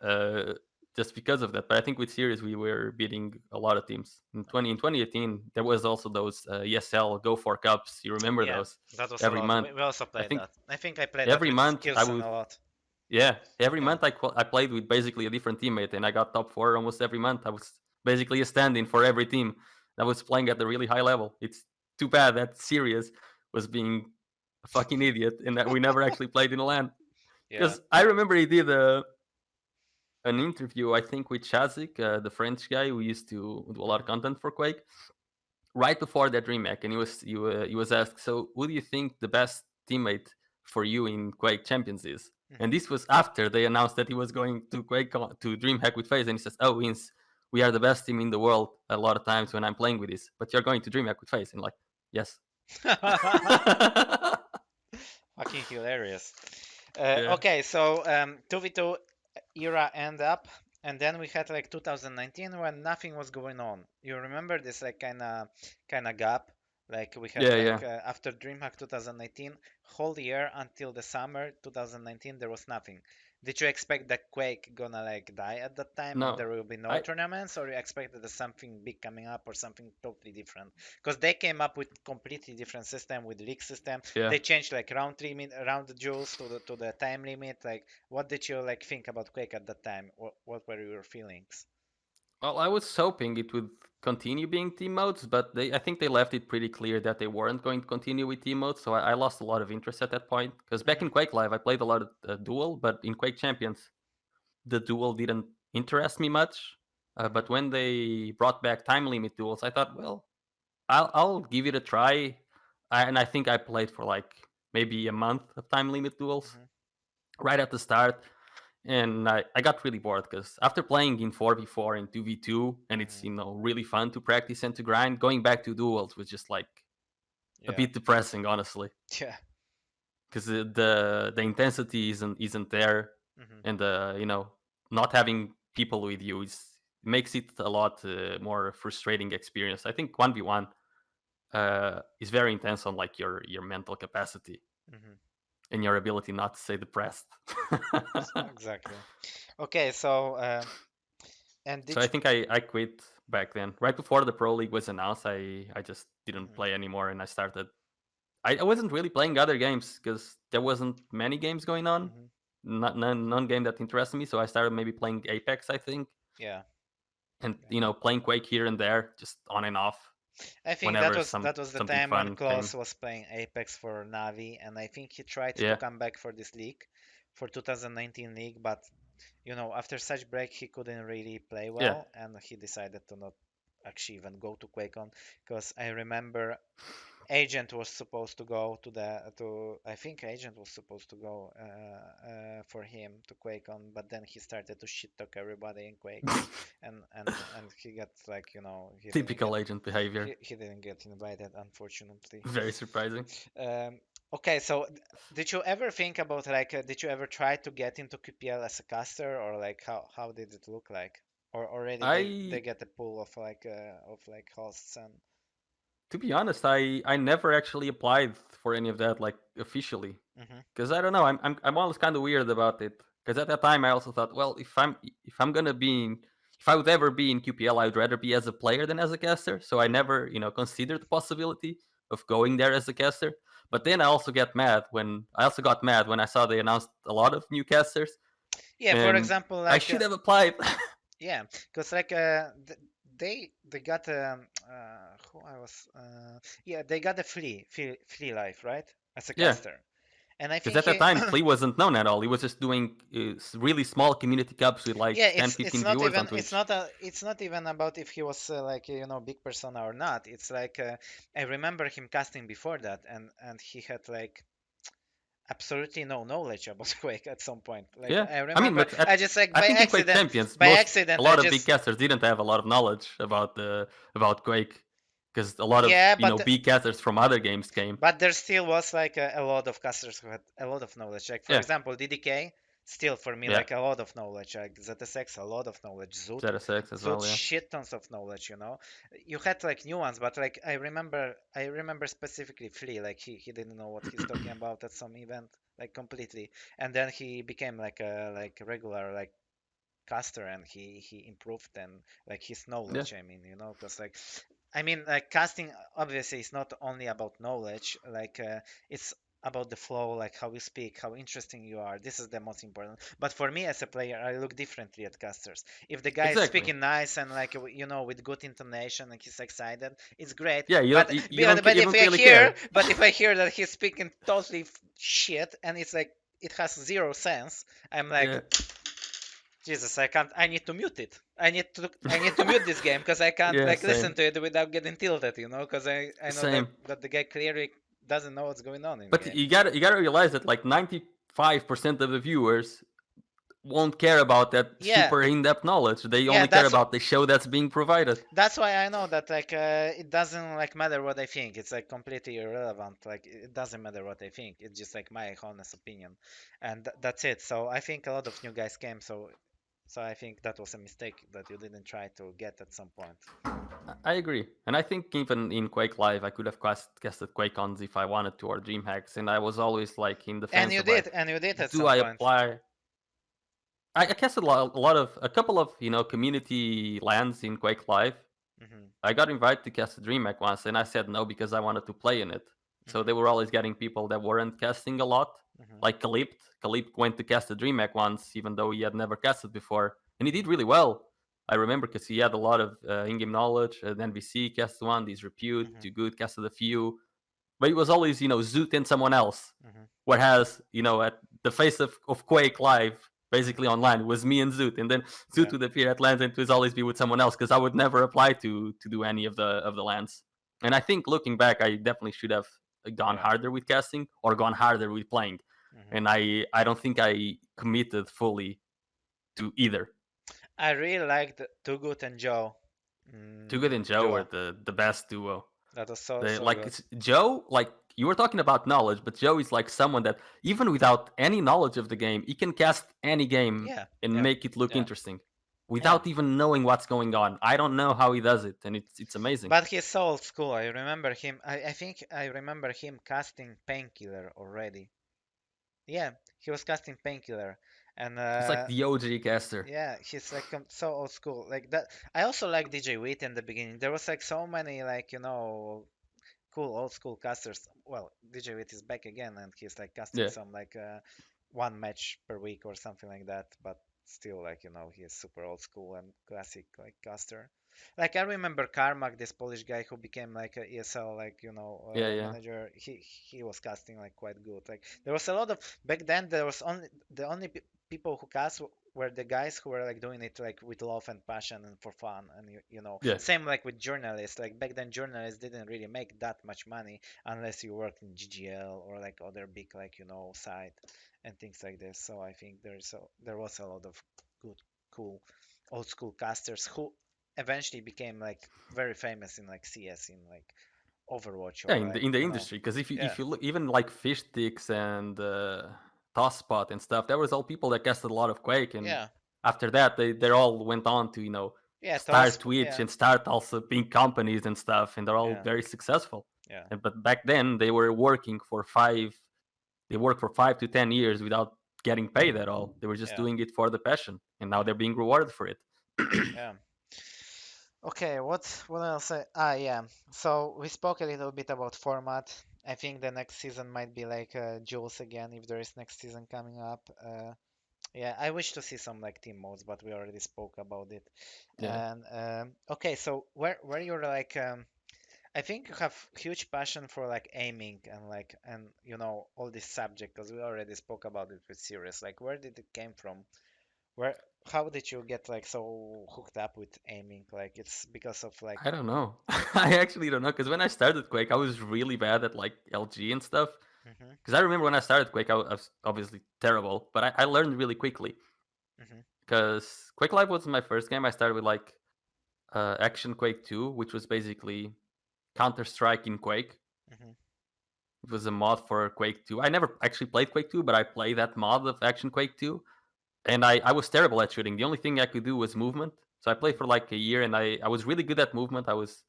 uh, just because of that. But I think with Series we were beating a lot of teams. In 2018 there was also those ESL Go for Cups. You remember Yeah. those? That was a Every lot. month, We also I played think that. I think I played that every with month I Skillson would. a lot. Yeah, every Yeah. month I played with basically a different teammate, and I got top 4 almost every month. I was basically a stand-in for every team that was playing at a really high level. It's too bad that Sirius was being a fucking idiot and that we never actually played in a LAN. Yeah. Because I remember he did an interview, I think, with Chazik, the French guy who used to do a lot of Hmm. content for Quake, right before that DreamHack, and he was asked, "So, who do you think the best teammate for you in Quake Champions is?" And Hmm. this was after they announced that he was going to to DreamHack with FaZe, and he says, "Oh, Vince, we are the best team in the world a lot of times when I'm playing with this, but you're going to DreamHack with FaZe," and like, yes. Fucking hilarious. Yeah, Okay, so 2v2 era end up, and then we had like 2019 when nothing was going on. You remember this like kind of gap? Like we had yeah, like yeah. after DreamHack 2019, whole year until the summer 2019 there was nothing. Did you expect that Quake gonna like die at that time and No, there will be no I tournaments, or you expected that something big coming up or something totally different? Because they came up with completely different system with league system. yeah. They changed like round duels to the time limit. Like, what did you like think about Quake at that time? What were your feelings? Well, I was hoping it would continue being team modes, but I think they left it pretty clear that they weren't going to continue with team modes. So I lost a lot of interest at that point. Because back Hmm. in Quake Live, I played a lot of Duel, but in Quake Champions, the Duel didn't interest me much. Hmm. But when they brought back time limit duels, I thought, well, I'll give it a try. And I think I played for like maybe a month of time limit duels Hmm. right at the start, and I got really bored because after playing in 4v4 and 2v2, and it's Hmm. really fun to practice and to grind, going back to duels was just like a Yeah. bit depressing, honestly, Yeah. because the intensity isn't there, Hmm. and not having people with you makes it a lot more frustrating experience. I think 1v1 is very intense on like your mental capacity Hmm. and your ability not to stay depressed. Exactly. Okay, so and So did I you? think I quit back then. Right before the Pro League was announced, I just didn't Hmm. play anymore, and I started. I wasn't really playing other games because there wasn't many games going on. Hmm. Not none game that interested me, so I started maybe playing Apex, I think, Yeah. and Yeah. playing Quake here and there, just on and off I think whenever that was the something time when fun came. Clawz was playing Apex for Navi, and I think he tried to Yeah, come back for this league. for 2019 league, but after such break he couldn't really play Yeah, well, and he decided to not actually even go to QuakeCon because I remember Agent was supposed to go to I think Agent was supposed to go for him to QuakeCon, but then he started to shit talk everybody in Quake, and he got like typical agent behavior. he didn't get invited, unfortunately. Very surprising. Um, okay, so did you ever think about like did you ever try to get into QPL as a caster, or like how did it look like? Or already they I, get a pool of like hosts and to be honest, I never actually applied for any of that like officially, hmm because I don't know. I'm always kind of weird about it. Because at that time I also thought, well, if I'm gonna be in, if I would ever be in QPL, I'd rather be as a player than as a caster. So I hmm never considered the possibility of going there as a caster. But then I also got mad when I saw they announced a lot of new casters, yeah, for and example, I like should have applied. yeah, because like they got who I was yeah, they got a free life, right, as a Yeah, caster, and I because think at that he time Flea wasn't known at all. He was just doing really small community cups with yeah, like 10, it's 15 not viewers even on Twitch. it's not even about if he was like big persona or not. It's like I remember him casting before that, and he had like absolutely no knowledge about Quake at some point. Like Yeah, I I mean, remember but I just like I think in Quake Champions, a I lot of big just casters didn't have a lot of knowledge about Quake, because a lot of yeah, big casters from other games came. but there still was like a lot of casters who had a lot of knowledge. Like for Yeah, example, DDK, still for me yeah, like a lot of knowledge. Like ZSX, a lot of knowledge. ZSX as Zoot, well. Yeah, shit tons of knowledge. You had like new ones, but like I remember specifically Flea. Like he didn't know what he's talking about at some event, like completely. And then he became like a regular like caster, and he improved and like his yeah, knowledge. I mean, because like I mean, like casting obviously is not only about knowledge. Like it's about the flow, like how you speak, how interesting you are. This is the most important. But for me as a player, I look differently at casters. If the guy is exactly. speaking nice and like with good intonation and he's excited, it's great. Yeah, But but you if don't I really hear care. that he's speaking totally shit and it's like it has zero sense, I'm like, Yeah, Jesus, I can't. I need to mute it. I need to mute this game because I can't yeah, like same, listen to it without getting tilted, because I know that same. that the guy clearly doesn't know what's going on in the But game. you gotta realize that like 95% of the viewers won't care about that Yeah, super in-depth knowledge. They yeah. only care about the show that's being provided. That's why I know that like it doesn't like matter what I think. It's like completely irrelevant. Like it doesn't matter what I think. It's just like my honest opinion, and that's it. So I think a lot of new guys came. So I think that was a mistake that you didn't try to get at some point. I agree, and I think even in Quake Live, I could have casted QuakeCons if I wanted to, or Dreamhacks, and I was always like in the And fence you of like, did, and you did at do some I point. apply? I casted a couple of community lands in Quake Live. hmm I got invited to cast a Dreamhack once, and I said no because I wanted to play in it. So they hmm were always getting people that weren't casting a lot, hmm like Kalipt. Kalipt went to cast a Dreamhack once, even though he had never casted before, and he did really well. I remember because he had a lot of in-game knowledge. NVC casted one, these Repute, hmm Too Good casted a few, but it was always Zoot and someone else. hmm Whereas at the face of Quake Live, basically online, was me and Zoot, and then Zoot Yeah. would appear at lands and it would always be with someone else because I would never apply to do any of the lands. And I think looking back, I definitely should have gone Yeah. harder with casting or gone harder with playing. hmm And I don't think I committed fully to either. I really liked Too Good and Joe. Too Good and Joe were Joe. the best duo. That was so They, so like good. it's Joe, like you were talking about knowledge, but Joe is like someone that even without any knowledge of the game, he can cast any game Yeah. and Yeah. make it look Yeah. interesting Yeah. without even knowing what's going on. I don't know how he does it, and it's amazing. But he's so old school. I remember him. I think I remember him casting Painkiller already. Yeah, he was casting Painkiller, and It's like the OG caster. yeah, he's like so old school. Like that. I also like DJ Wheat in the beginning. There was like so many like cool old school casters. Well, DJ Wit is back again, and he's like casting Yeah, some like one match per week or something like that. But still, like he is super old school and classic like caster. Like I remember Carmack, this Polish guy who became like a ESL, like Yeah, yeah, manager. He was casting like quite good. Like there was a lot of back then. There was only the only people who cast were the guys who were like doing it like with love and passion and for fun. And yeah. same like with journalists. Like back then, journalists didn't really make that much money unless you worked in GGL or like other big like site and things like this. So I think there was a lot of good, cool old school casters who eventually became like very famous in like CS, in like Overwatch, Yeah, or like in the industry, because yeah, if you look even like fish sticks and tosspot and stuff, there was all people that casted a lot of Quake, and yeah, after that they all went on to yeah, start Twitch yeah, and start also big companies and stuff, and they're all yeah, very successful. yeah, And but back then they were working for they worked for 5 to 10 years without getting paid at all. They were just yeah, doing it for the passion, and now yeah, they're being rewarded for it. yeah. Okay, what else? Yeah. So we spoke a little bit about format. I think the next season might be like Jules again, if there is next season coming up. Yeah, I wish to see some like team modes, but we already spoke about it. Yeah, And okay, so where you're like I think you have huge passion for like aiming and like and all this subject, because we already spoke about it with serious. Like where did it came from? Where How did you get like so hooked up with aiming? Like it's because of like I don't know. I actually don't know, because when I started Quake, I was really bad at like LG and stuff. hmm Because I remember when I started Quake, I was obviously terrible, but I learned really quickly. hmm Because Quake Live was my first game. I started with like Action Quake 2, which was basically Counter Strike in Quake. hmm It was a mod for Quake 2. I never actually played Quake 2, but I played that mod of Action Quake 2. And I was terrible at shooting. The only thing I could do was movement. So I played for like a year, and I was really good at movement. I was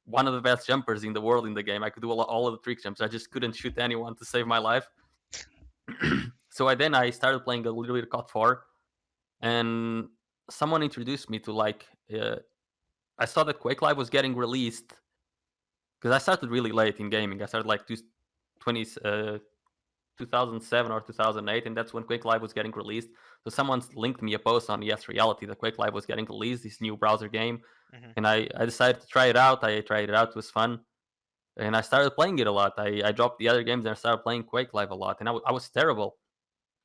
one of the best jumpers in the world in the game. I could do all of the trick jumps. I just couldn't shoot anyone to save my life. So I started playing a little bit of codE4, and someone introduced me to like I saw that Quake Live was getting released, because I started really late in gaming. I started like 20, 2007 or 2008, and that's when Quake Live was getting released. So someone linked me a post on Yes Reality that Quake Live was getting released, this new browser game, hmm and I decided to try it out. I tried it out; it was fun, and I started playing it a lot. I dropped the other games and I started playing Quake Live a lot, and I was terrible,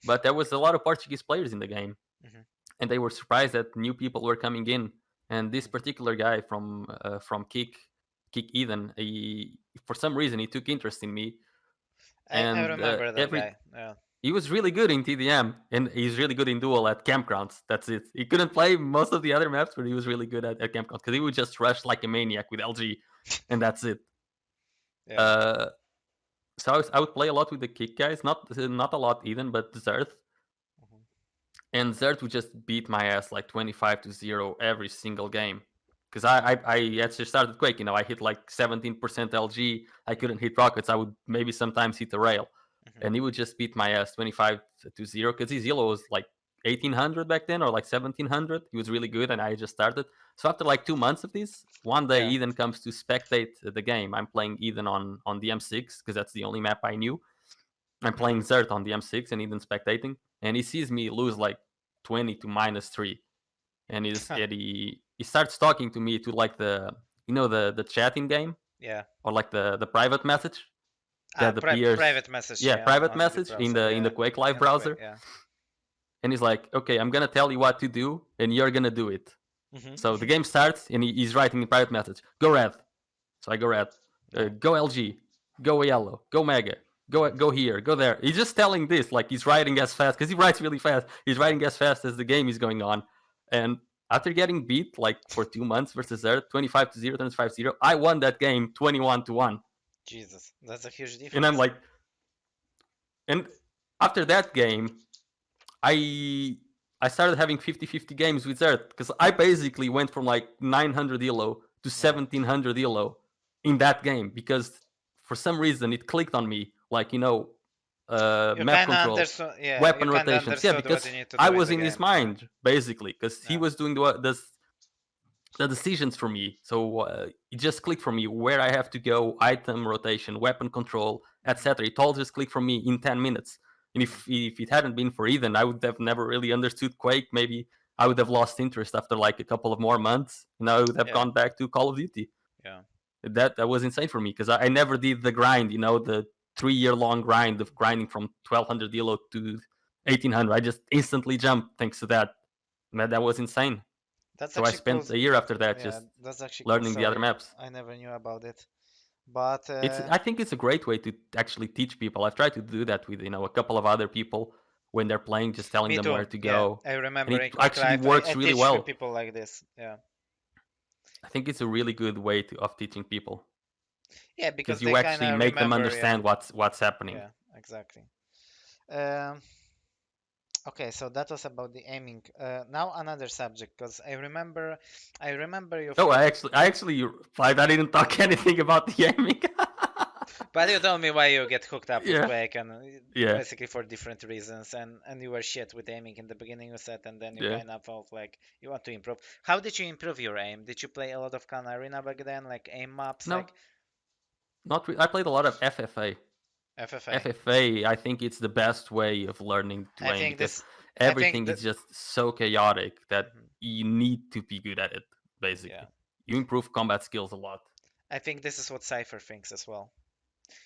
but there was a lot of Portuguese players in the game, hmm and they were surprised that new people were coming in. And this hmm particular guy from Kick Eden, for some reason he took interest in me, I and remember that guy. Yeah. he was really good in TDM, and he's really good in duel at campgrounds. That's it. He couldn't play most of the other maps, but he was really good at campgrounds, because he would just rush like a maniac with LG, and that's it. Yeah. Uh, so I would play a lot with the Kick guys, not a lot Eden, but Zerth. hmm And Zerth would just beat my ass like 25-0 every single game. Because I actually started Quake, I hit like 17% LG. I couldn't hit rockets. I would maybe sometimes hit the rail. hmm And he would just beat my ass 25-0, because his elo was like 1800 back then, or like 1700. He was really good, and I just started. So after like 2 months of this, one day Yeah. Eden comes to spectate the game. I'm playing Eden on the M6, because that's the only map I knew. I'm playing hmm Zert on the M6 and Eden spectating, and he sees me lose like 20 to -3, and he starts talking to me to like the chatting game, Yeah. or like the private message that appears. Private message, Yeah, yeah, private on the message in browser, the yeah, Quake Live and the Quake, browser, yeah. and he's like, okay, I'm gonna tell you what to do, and you're gonna do it. So the hmm game starts, and he's writing in private message, go red. So I go red, Yeah. go LG, go yellow, go mega, go here, go there. He's just telling this, like he's writing as fast, because he writes really fast. He's writing as fast as the game is going on. And after getting beat like for 2 months versus Zerth, 25-0, 25-0, I won that game 21-1. Jesus, that's a huge And I'm difference. like, and after that game, I I started having 50-50 games with Zerth, because I basically went from like 900 elo to Yeah. 1700 elo in that game, because for some reason it clicked on me, like You map kind of control, understood, yeah, you weapon kind of rotations. Yeah, understood what because you need to I do in was the in his game. Yeah. mind basically, because he Yeah. was doing the decisions for me. So it just clicked for me where I have to go, item rotation, weapon control, hmm etc. It all just clicked for me in 10 minutes. And hmm if it hadn't been for Eden, I would have never really understood Quake. Maybe I would have lost interest after like a couple of more months, and I would have Yeah. gone back to Call of Duty. Yeah. That was insane for me because I never did the grind, the 3-year long grind of grinding from 1200 elo to 1800. I just instantly jumped thanks to that. Man, that was insane. That's So I actually cool. spent a year after that Yeah, just that's actually cool learning the other story. maps. I never knew about it. But I think it's a great way to actually teach people. I've tried to do that with a couple of other people when they're playing, just telling me them too. where to Yeah, go, I and remember in it Quick actually Life, works I really teach well. people like this. Yeah. I think it's a really good way of teaching people Yeah, because because they you kind actually of make them remember. Yeah. understand what's happening. Yeah. Exactly. Um, okay, so that was about the aiming. Now another subject, because I remember you. Oh, I didn't talk anything about the aiming. But you told me why you get hooked up with Yeah, Quake, and yeah, basically for different reasons, and you were shit with aiming in the beginning, you said, and then you yeah. kind of felt like you want to improve. How did you improve your aim? Did you play a lot of Clan Arena back then, like aim maps, No, like not really. I played a lot of FFA. FFA? FFA, I think it's the best way of learning to I aim think because this. I think everything that. is just so chaotic that Mhm. you need to be good at it. Yeah, Basically, you improve combat skills a lot. I think this is what cYpheR thinks as well.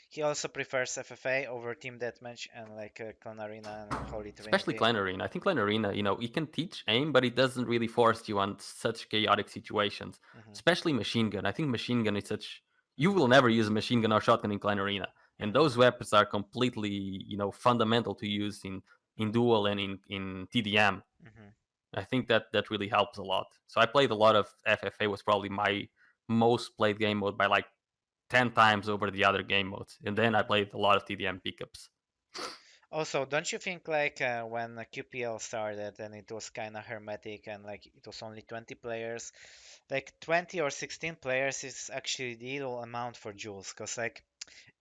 He also prefers FFA over Team Deathmatch and like Clan Arena and Holy Especially Trinity. Clan Arena. I think Clan Arena, it can teach aim, but it doesn't really force you on such chaotic situations. Hmm. Especially machine gun. I think machine gun is such. You Hmm. will never use a machine gun or shotgun in Clan Arena, and Hmm. those weapons are completely, fundamental to use in duel and in TDM. Hmm. I think that really helps a lot. So I played a lot of FFA. Was probably my most played game mode by like 10 times over the other game modes, and then I played a lot of TDM pickups. Also, don't you think like when QPL started and it was kind of hermetic and like it was only 20 players, like 20 or 16 players is actually the ideal amount for duels, because like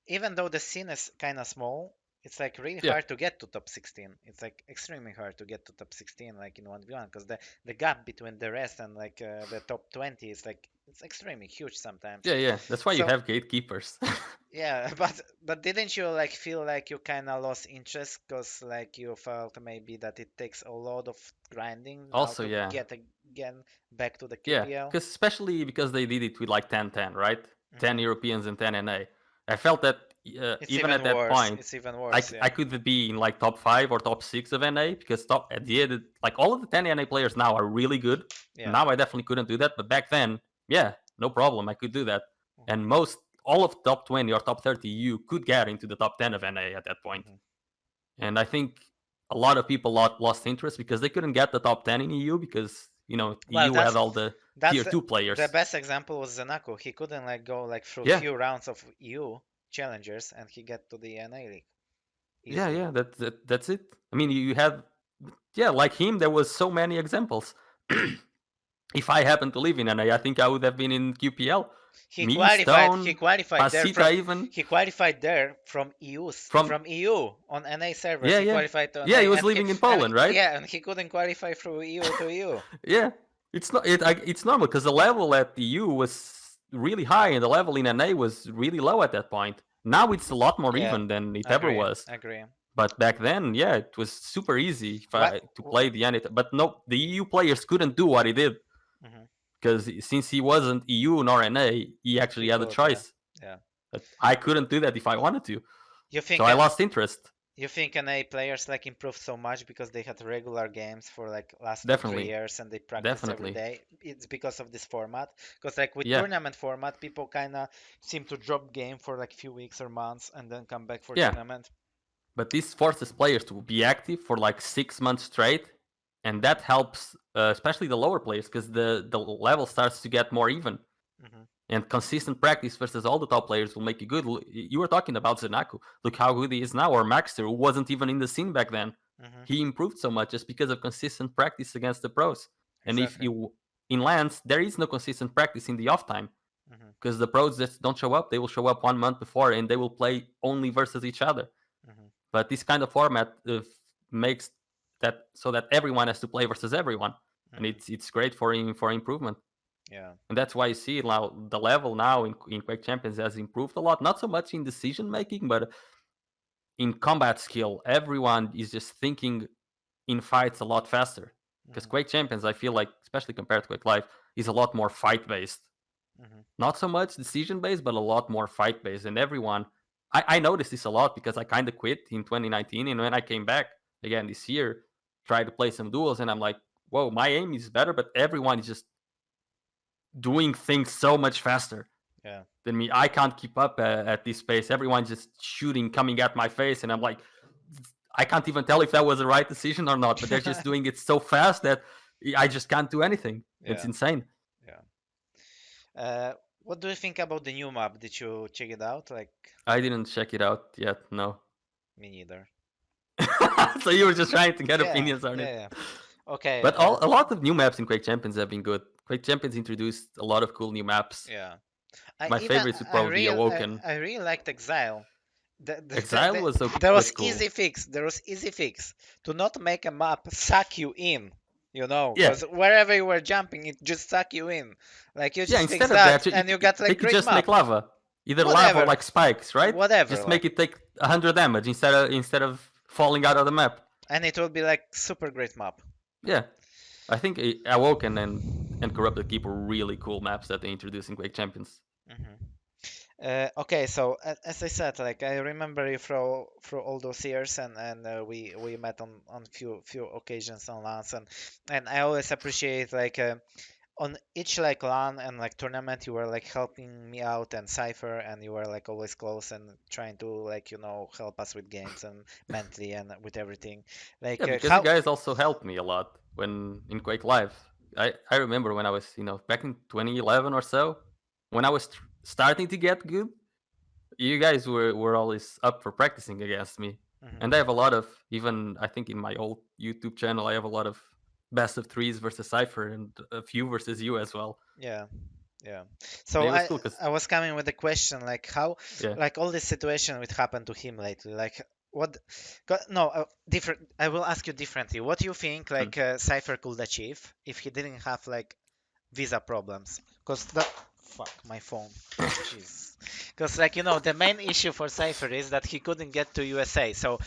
even though the scene is kind of small, it's like really Yeah, hard to get to top 16. It's like extremely hard to get to top 16 like in 1v1, because the gap between the rest and like the top 20 is like it's extremely huge sometimes. yeah. That's why you So have gatekeepers. yeah, but didn't you like feel like you kind of lost interest because like you felt maybe that it takes a lot of grinding now Also, to yeah, get again back to the yeah, QPL? because especially because they did it with like 10-10, right? 10 Hmm. Europeans and 10 NA. I felt that It's even at even that worse. point, It's even worse. I Yeah. could be in like top 5 or top 6 of NA because top at the end, like all of the 10 NA players now are really good. Yeah. Now I definitely couldn't do that, but back then, yeah, no problem, I could do that. And Hmm. most all of top 20 or top 30, you could get into the top 10 of NA at that point. Hmm. And I think a lot of people lost interest because they couldn't get the top 10 in EU because Well, EU had all the that's tier 2 the players. best example was Zanaku. He couldn't like go like through Yeah, few rounds of EU challengers and he get to the NA league yeah, easily. yeah. That's it. I mean, you had, yeah, like him. There was so many examples. If I happened to live in NA, I think I would have been in QPL. He Me, qualified. He Stone, qualified there from. Pasika, even He qualified there from from. from EU on NA servers. Yeah, He yeah, qualified to yeah. NA He was living in Poland, right? yeah, and he couldn't qualify through EU to EU. Yeah, it's not. It's normal because the level at the EU was really high and the level in NA was really low at that point. Now it's a lot more Yeah, even than it ever agree, was. agree. But back then, yeah, it was super easy What? to play the NA. But no, the EU players couldn't do what he did Mhm. because since he wasn't EU nor NA, he He actually had a could, yeah, choice. yeah. But I couldn't do that if I wanted to, You so think I lost interest. you think NA players like improved so much because they had regular games for like lasting Definitely, 3 years and they practice every definitely, day? It's because of this format. Because like with yeah, tournament format, people kind of seem to drop game for like few weeks or months and then come back for yeah. tournament. But this forces players to be active for like 6 months straight, and that helps, especially the lower players, because the level starts to get more even. Hmm. And consistent practice versus all the top players will make you good. You were talking about Zanaku. Look how good he is now, or Maxter, who wasn't even in the scene back then. Hmm. He improved so much just because of consistent practice against the pros. And if Exactly. you in lands, there is no consistent practice in the off time Hmm. because the pros just don't show up. They will show up 1 month before and they will play only versus each other. Hmm. But this kind of format makes that so that everyone has to play versus everyone, and Hmm. it's great for improvement. Yeah. And that's why you see now the level now in Quake Champions has improved a lot. Not so much in decision making, but in combat skill. Everyone is just thinking in fights a lot faster. Because Mhm. Quake Champions, I feel like, especially compared to Quake Live, is a lot more fight based. Mhm. Not so much decision based, but a lot more fight based. And everyone, I noticed this a lot because I kind of quit in 2019. And when I came back again this year, tried to play some duels, and I'm like, whoa, my aim is better, but everyone is just doing things so much faster Yeah. than me. I can't keep up at this pace. Everyone's just shooting, coming at my face. And I'm like, I can't even tell if that was the right decision or not, but they're just doing it so fast that I just can't do anything. It's Yeah. insane. Yeah. What do you think about the new map? Did you check it out? Like, I didn't check it out yet, no. me neither. So you were just trying to get Yeah. opinions on it. Yeah. Yeah. Okay. But a lot of new maps in Quake Champions have been good. Quake Champions introduced a lot of cool new maps. Yeah. I My even favorites would probably be Awoken. I really liked Exile. Exile There was was cool. easy fix. There was easy fix to not make a map suck you in. You know, Yeah, because wherever you were jumping, it just suck you in. Like you yeah. just fix Instead of that, that, and you got they like could great just make map. lava, either lava or Whatever, like spikes, right? whatever. Just Like, make it take 100 damage instead of falling out of the map. and it will be like super great map. Yeah, I think Awoken and Corrupted Keep were really cool maps that they introduced in Quake Champions. Hmm. Okay, so as I said, like I remember you through all those years, and we met on few occasions on LANs, and I always appreciate like on each like LAN and like tournament you were like helping me out and cYpheR, and you were like always close and trying to like help us with games and mentally and with everything. Yeah, Like because you how? guys also helped me a lot when in Quake Live. I remember when I was, back in 2011 or so, when I was starting to get good, you guys were always up for practicing against me. And I Mhm. have a lot of, even I think in my old YouTube channel, I have a lot of best of threes versus cYpheR and a few versus you as well. Yeah. Yeah. And So it was I cool because, I was coming with the question like how yeah. like all this situation would happen to him lately. Like what no different I will ask you differently. What do you think Hmm. like cYpheR could achieve if he didn't have like visa problems? Cuz that fuck my phone. Jeez. Cuz like the main issue for cYpheR is that he couldn't get to USA. So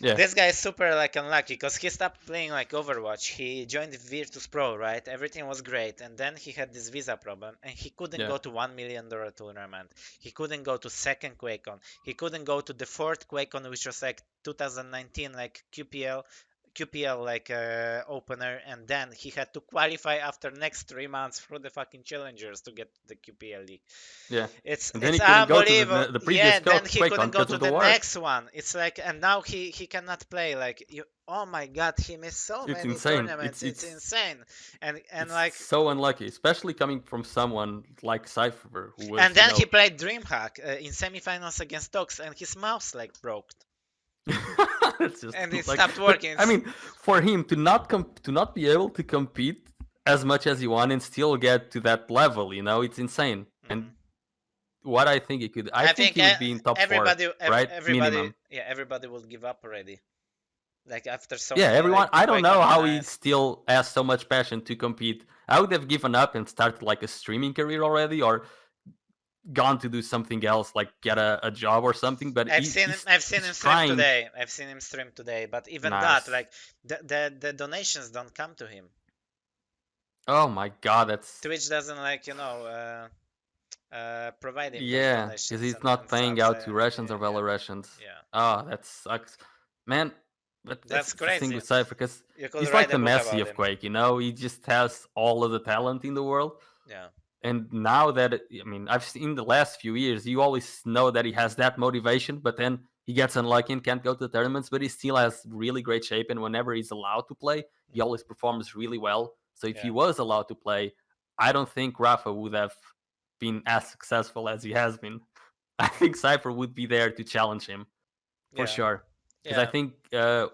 Yeah. this guy is super like unlucky because he stopped playing like Overwatch. He joined Virtus Pro, right? Everything was great, and then he had this visa problem, and he couldn't Yeah. go to $1 million tournament. He couldn't go to second QuakeCon. He couldn't go to the fourth QuakeCon, which was like 2019, like QPL like opener, and then he had to qualify after next 3 months for the fucking challengers to get the QPL league. Yeah. It's And then it's he couldn't go to unbelievable. the Yeah, previous then he QuakeCon couldn't go because to of the the war. next one. It's like, and now he cannot play. Like you, oh my god, he missed so It's many insane. tournaments. It's insane. And It's like, so unlucky, especially coming from someone like cYpheR, who and was, then he played Dreamhack in semifinals against Tox, and his mouse like broke, it's just and it like, stopped but working. I mean, for him to not be able to compete as much as he want and still get to that level, it's insane. And Mhm. what I I think think he would be in top four, right? everybody, Minimum. yeah, everybody will give up already. Like after so Yeah, many everyone. like I don't know QuakeCon how he denies. still has so much passion to compete. I would have given up and started like a streaming career already, or gone to do something else, like get a job or something. But I've seen he's him stream trying. today. I've seen him stream today. But even that, Nice. like the donations don't come to him. Oh my god, that's Twitch doesn't like provide him those yeah, because donations he's and not paying subs. out to Russians or Belarusians. Yeah, Oh, that sucks, man. But that's that's the thing crazy. with cYpheR, because You could he's like write the a book Messi about of him. Quake. He just has all of the talent in the world. Yeah, And now that I mean, I've seen the last few years, you always know that he has that motivation, but then he gets unlucky and can't go to the tournaments. But he still has really great shape, and whenever he's allowed to play, he mhm, always performs really well. So if he yeah, was allowed to play, I don't think Rapha would have been as successful as he has been. I think cYpheR would be there to challenge him for yeah, sure. Because I yeah, think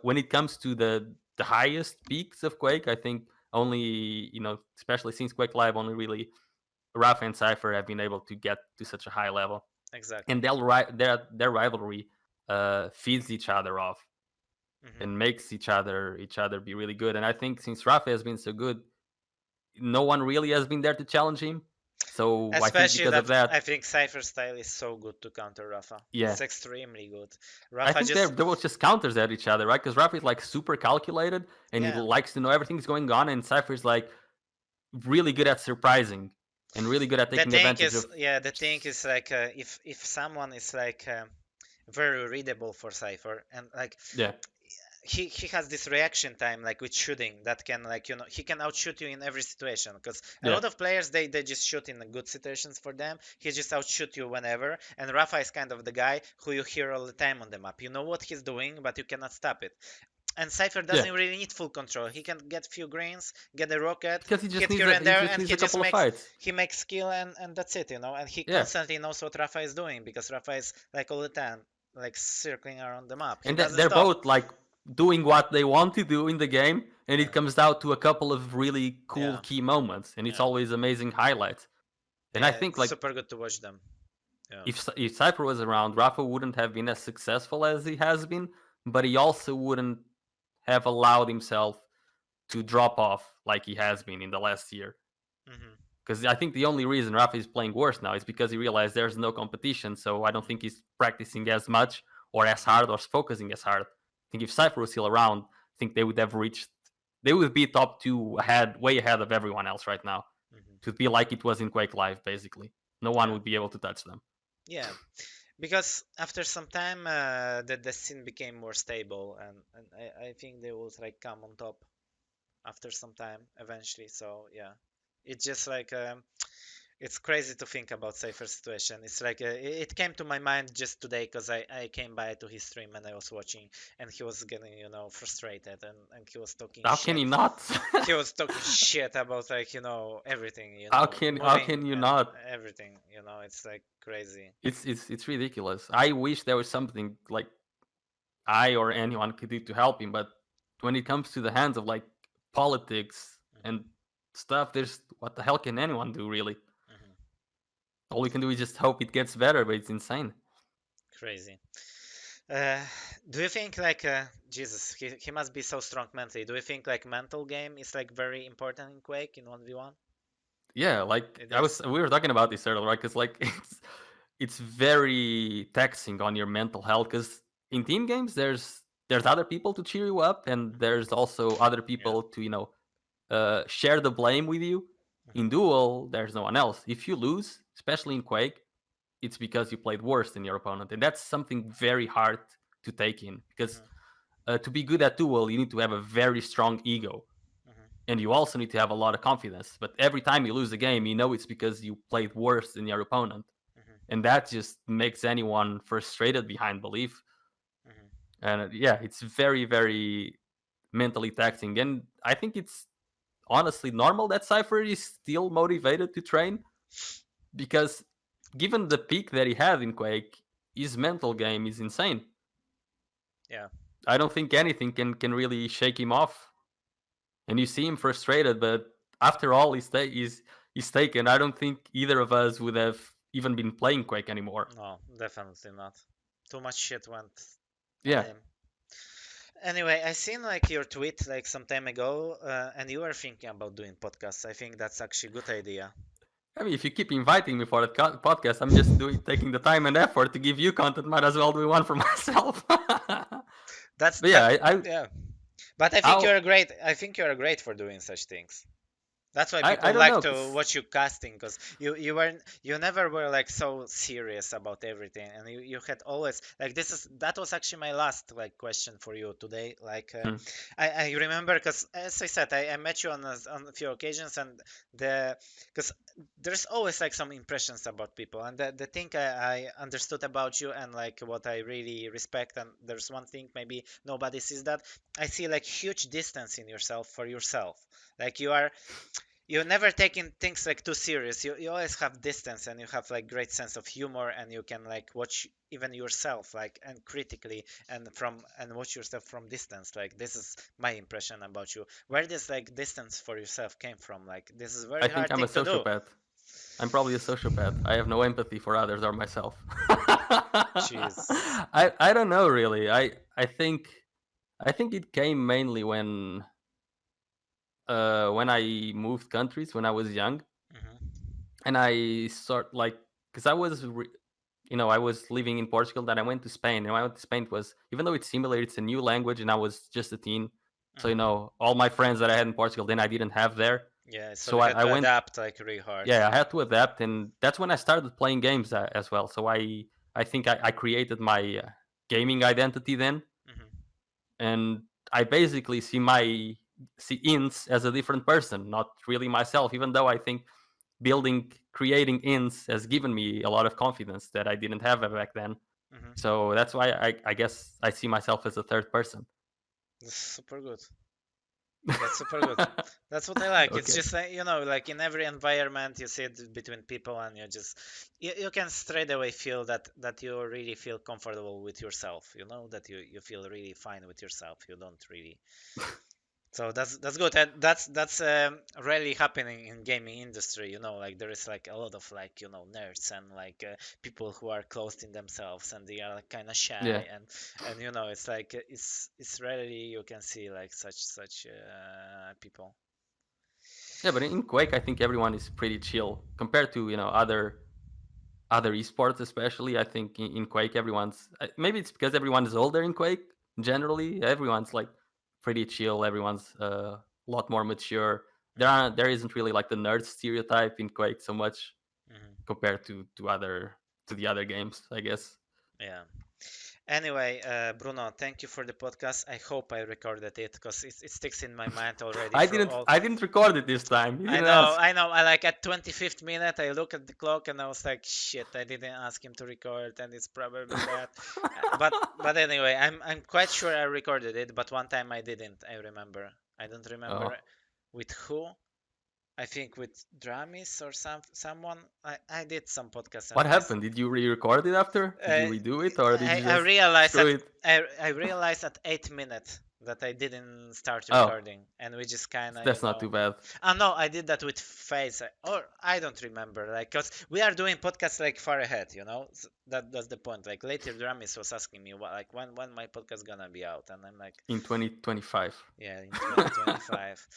when it comes to the highest peaks of Quake, I think only especially since Quake Live, only really Rapha and cYpheR have been able to get to such a high level, and exactly. their rivalry feeds each other off Hmm. and makes each other be really good. And I think since Rapha has been so good, no one really has been there to challenge him. So I think Especially because of that that, I think cYpheR style is so good to counter Rapha. yeah, It's extremely good. I Rapha think just there was just counters at each other, right? Because Rapha is like super calculated and he yeah. likes to know everything's going on, and cYpheR is like really good at surprising and really good at The taking thing advantage is, of. yeah, the thing is like if someone is like very readable for cYpheR and like Yeah, he has this reaction time like with shooting that can like he can outshoot you in every situation because a yeah, lot of players they just shoot in the good situations for them. He just outshoot you whenever, and Rafa is kind of the guy who you hear all the time on the map. You know what he's doing, but you cannot stop it. And cYpheR yeah. doesn't really need full control. He can get few greens, get a rocket, Because he just hit needs here a and he there, just and needs a couple of fights. he makes skill, and that's it, and he Yeah, constantly knows what Rafa is doing because Rafa is like all the time like circling around the map. He and doesn't they're stop. both like doing what they want to do in the game, and Yeah, it comes down to a couple of really cool yeah, key moments, and it's yeah. always amazing highlights. And I Yeah, think it's like super good to watch them. Yeah. if cYpheR was around, Rafa wouldn't have been as successful as he has been, but he also wouldn't have allowed himself to drop off like he has been in the last year. Hmm. Because I think the only reason Rafa is playing worse now is because he realized there's no competition. So I don't think he's practicing as much or as hard or focusing as hard. I think if cYpheR was still around, I think they would have reached, they would be top two ahead, way ahead of everyone else right now. Hmm. It would be like it was in Quake Live, basically. No one Yeah. would be able to touch them. Yeah. Because after some time, the scene became more stable, and I think they will like come on top after some time eventually. So yeah, it's just like it's crazy to think about cYpheR's situation. It's like it came to my mind just today because I came by to his stream and I was watching, and he was getting frustrated, and he was talking How can shit. you not? He was talking shit about like everything, How moving can you and not? everything. It's like crazy. It's ridiculous. I wish there was something like I or anyone could do to help him, but when it comes to the hands of like politics and Hmm. stuff, there's what the hell can anyone do really? Hmm. All we can do is just hope it gets better, but it's insane. Crazy. Uh, do you think like Jesus? He must be so strong mentally. Do you think like mental game is like very important in Quake in 1v1? Yeah, like It is. we were talking about this earlier, right? Because like it's very taxing on your mental health. Because in team games, there's other people to cheer you up, and there's also other Yeah. people to share the blame with you. In Hmm. duel, there's no one else. If you lose, especially in Quake, it's because you played worse than your opponent, and that's something very hard to take in. Because Hmm. to be good at duel, you need to have a very strong ego, Hmm. and you also need to have a lot of confidence. But every time you lose a game, you know it's because you played worse than your opponent, Hmm. and that just makes anyone frustrated behind belief. Hmm. And yeah, it's very very mentally taxing, and I think it's honestly normal that cYpheR is still motivated to train because given the peak that he had in Quake, his mental game is insane. Yeah. I don't think anything can really shake him off. And you see him frustrated, but after all he's taken, I don't think either of us would have even been playing Quake anymore. No, definitely not. Too much shit went on Yeah. him. Anyway, I seen like your tweet like some time ago, and you were thinking about doing podcasts. I think that's actually a good idea. I mean, if you keep inviting me for that podcast, I'm just taking the time and effort to give you content. Might as well do one for myself. But That's yeah, that. Yeah, but I think I'll, you're great. I think you're great for doing such things. That's why I people don't like know, to cause watch you casting because you never were like so serious about everything, and you had always like that was actually my last like question for you today. Like hmm, I remember because as I said I met you on a few occasions, and the because there's always like some impressions about people, and the thing I understood about you and like what I really respect, and there's one thing maybe nobody sees that I see like huge distance in yourself for yourself. Like you never taking things like too serious. You always have distance, and you have like great sense of humor, and you can like watch even yourself like and critically and watch yourself from distance. Like this is my impression about you. Where this like distance for yourself came from? Like this is a I very think hard I'm a thing to do. sociopath. I'm probably a sociopath. I have no empathy for others or myself. Jeez. I don't know really. I think it came mainly when I moved countries when I was young, Hmm. and I sort like because I was living in Portugal. Then I went to Spain, and when I went to Spain, it was even though it's similar, it's a new language, and I was just a teen. So Mhm. all my friends that I had in Portugal, then I didn't have there. Yeah, so So you had I to went, adapt like really hard. yeah, I had to adapt, and that's when I started playing games as well. So I think I created my gaming identity then, Hmm. and I basically see ints as a different person, not really myself. Even though I think creating ints has given me a lot of confidence that I didn't have back then. Hmm. So that's why I guess I see myself as a third person. That's super good. That's super good. That's what I like. It's Okay. just like, like in every environment you see it between people, and you can straight away feel that you really feel comfortable with yourself, that you feel really fine with yourself. You don't really. So that's good. And that's rarely happening in gaming industry. Like there is like a lot of like nerds and like people who are closed in themselves, and they are like, kind of Yeah. shy, and it's like it's rarely you can see like such people. Yeah, but in Quake, I think everyone is pretty chill compared to other esports, especially. I think in Quake, everyone's maybe it's because everyone is older in Quake. Generally, everyone's like pretty chill. Everyone's a lot more mature. Hmm. There isn't really like the nerd stereotype in Quake so much Hmm. compared to the other games, I guess. Yeah. Anyway, Bruno, thank you for the podcast. I hope I recorded it because it sticks in my mind already for all. I didn't record it this time. You I didn't know, ask. I know. I like at 25th minute, I look at the clock and I was like, shit, I didn't ask him to record, and it's probably that. But anyway, I'm quite sure I recorded it, but one time I didn't. I remember. I don't remember Oh, with who. I think with Dramis or someone. I did some podcast and what happened? Did you re-record it after? Did you uh, redo it, or did you I just realized screw that it? I realized at 8 minutes that I didn't start Oh, recording, and we just kind of that's not too bad. no, I did that with Face, or I don't remember, like, cause we are doing podcasts like far ahead, that's the point. Like later, Dramis was asking me what, like when my podcast gonna be out, and I'm like, In 2025. yeah, in 2025.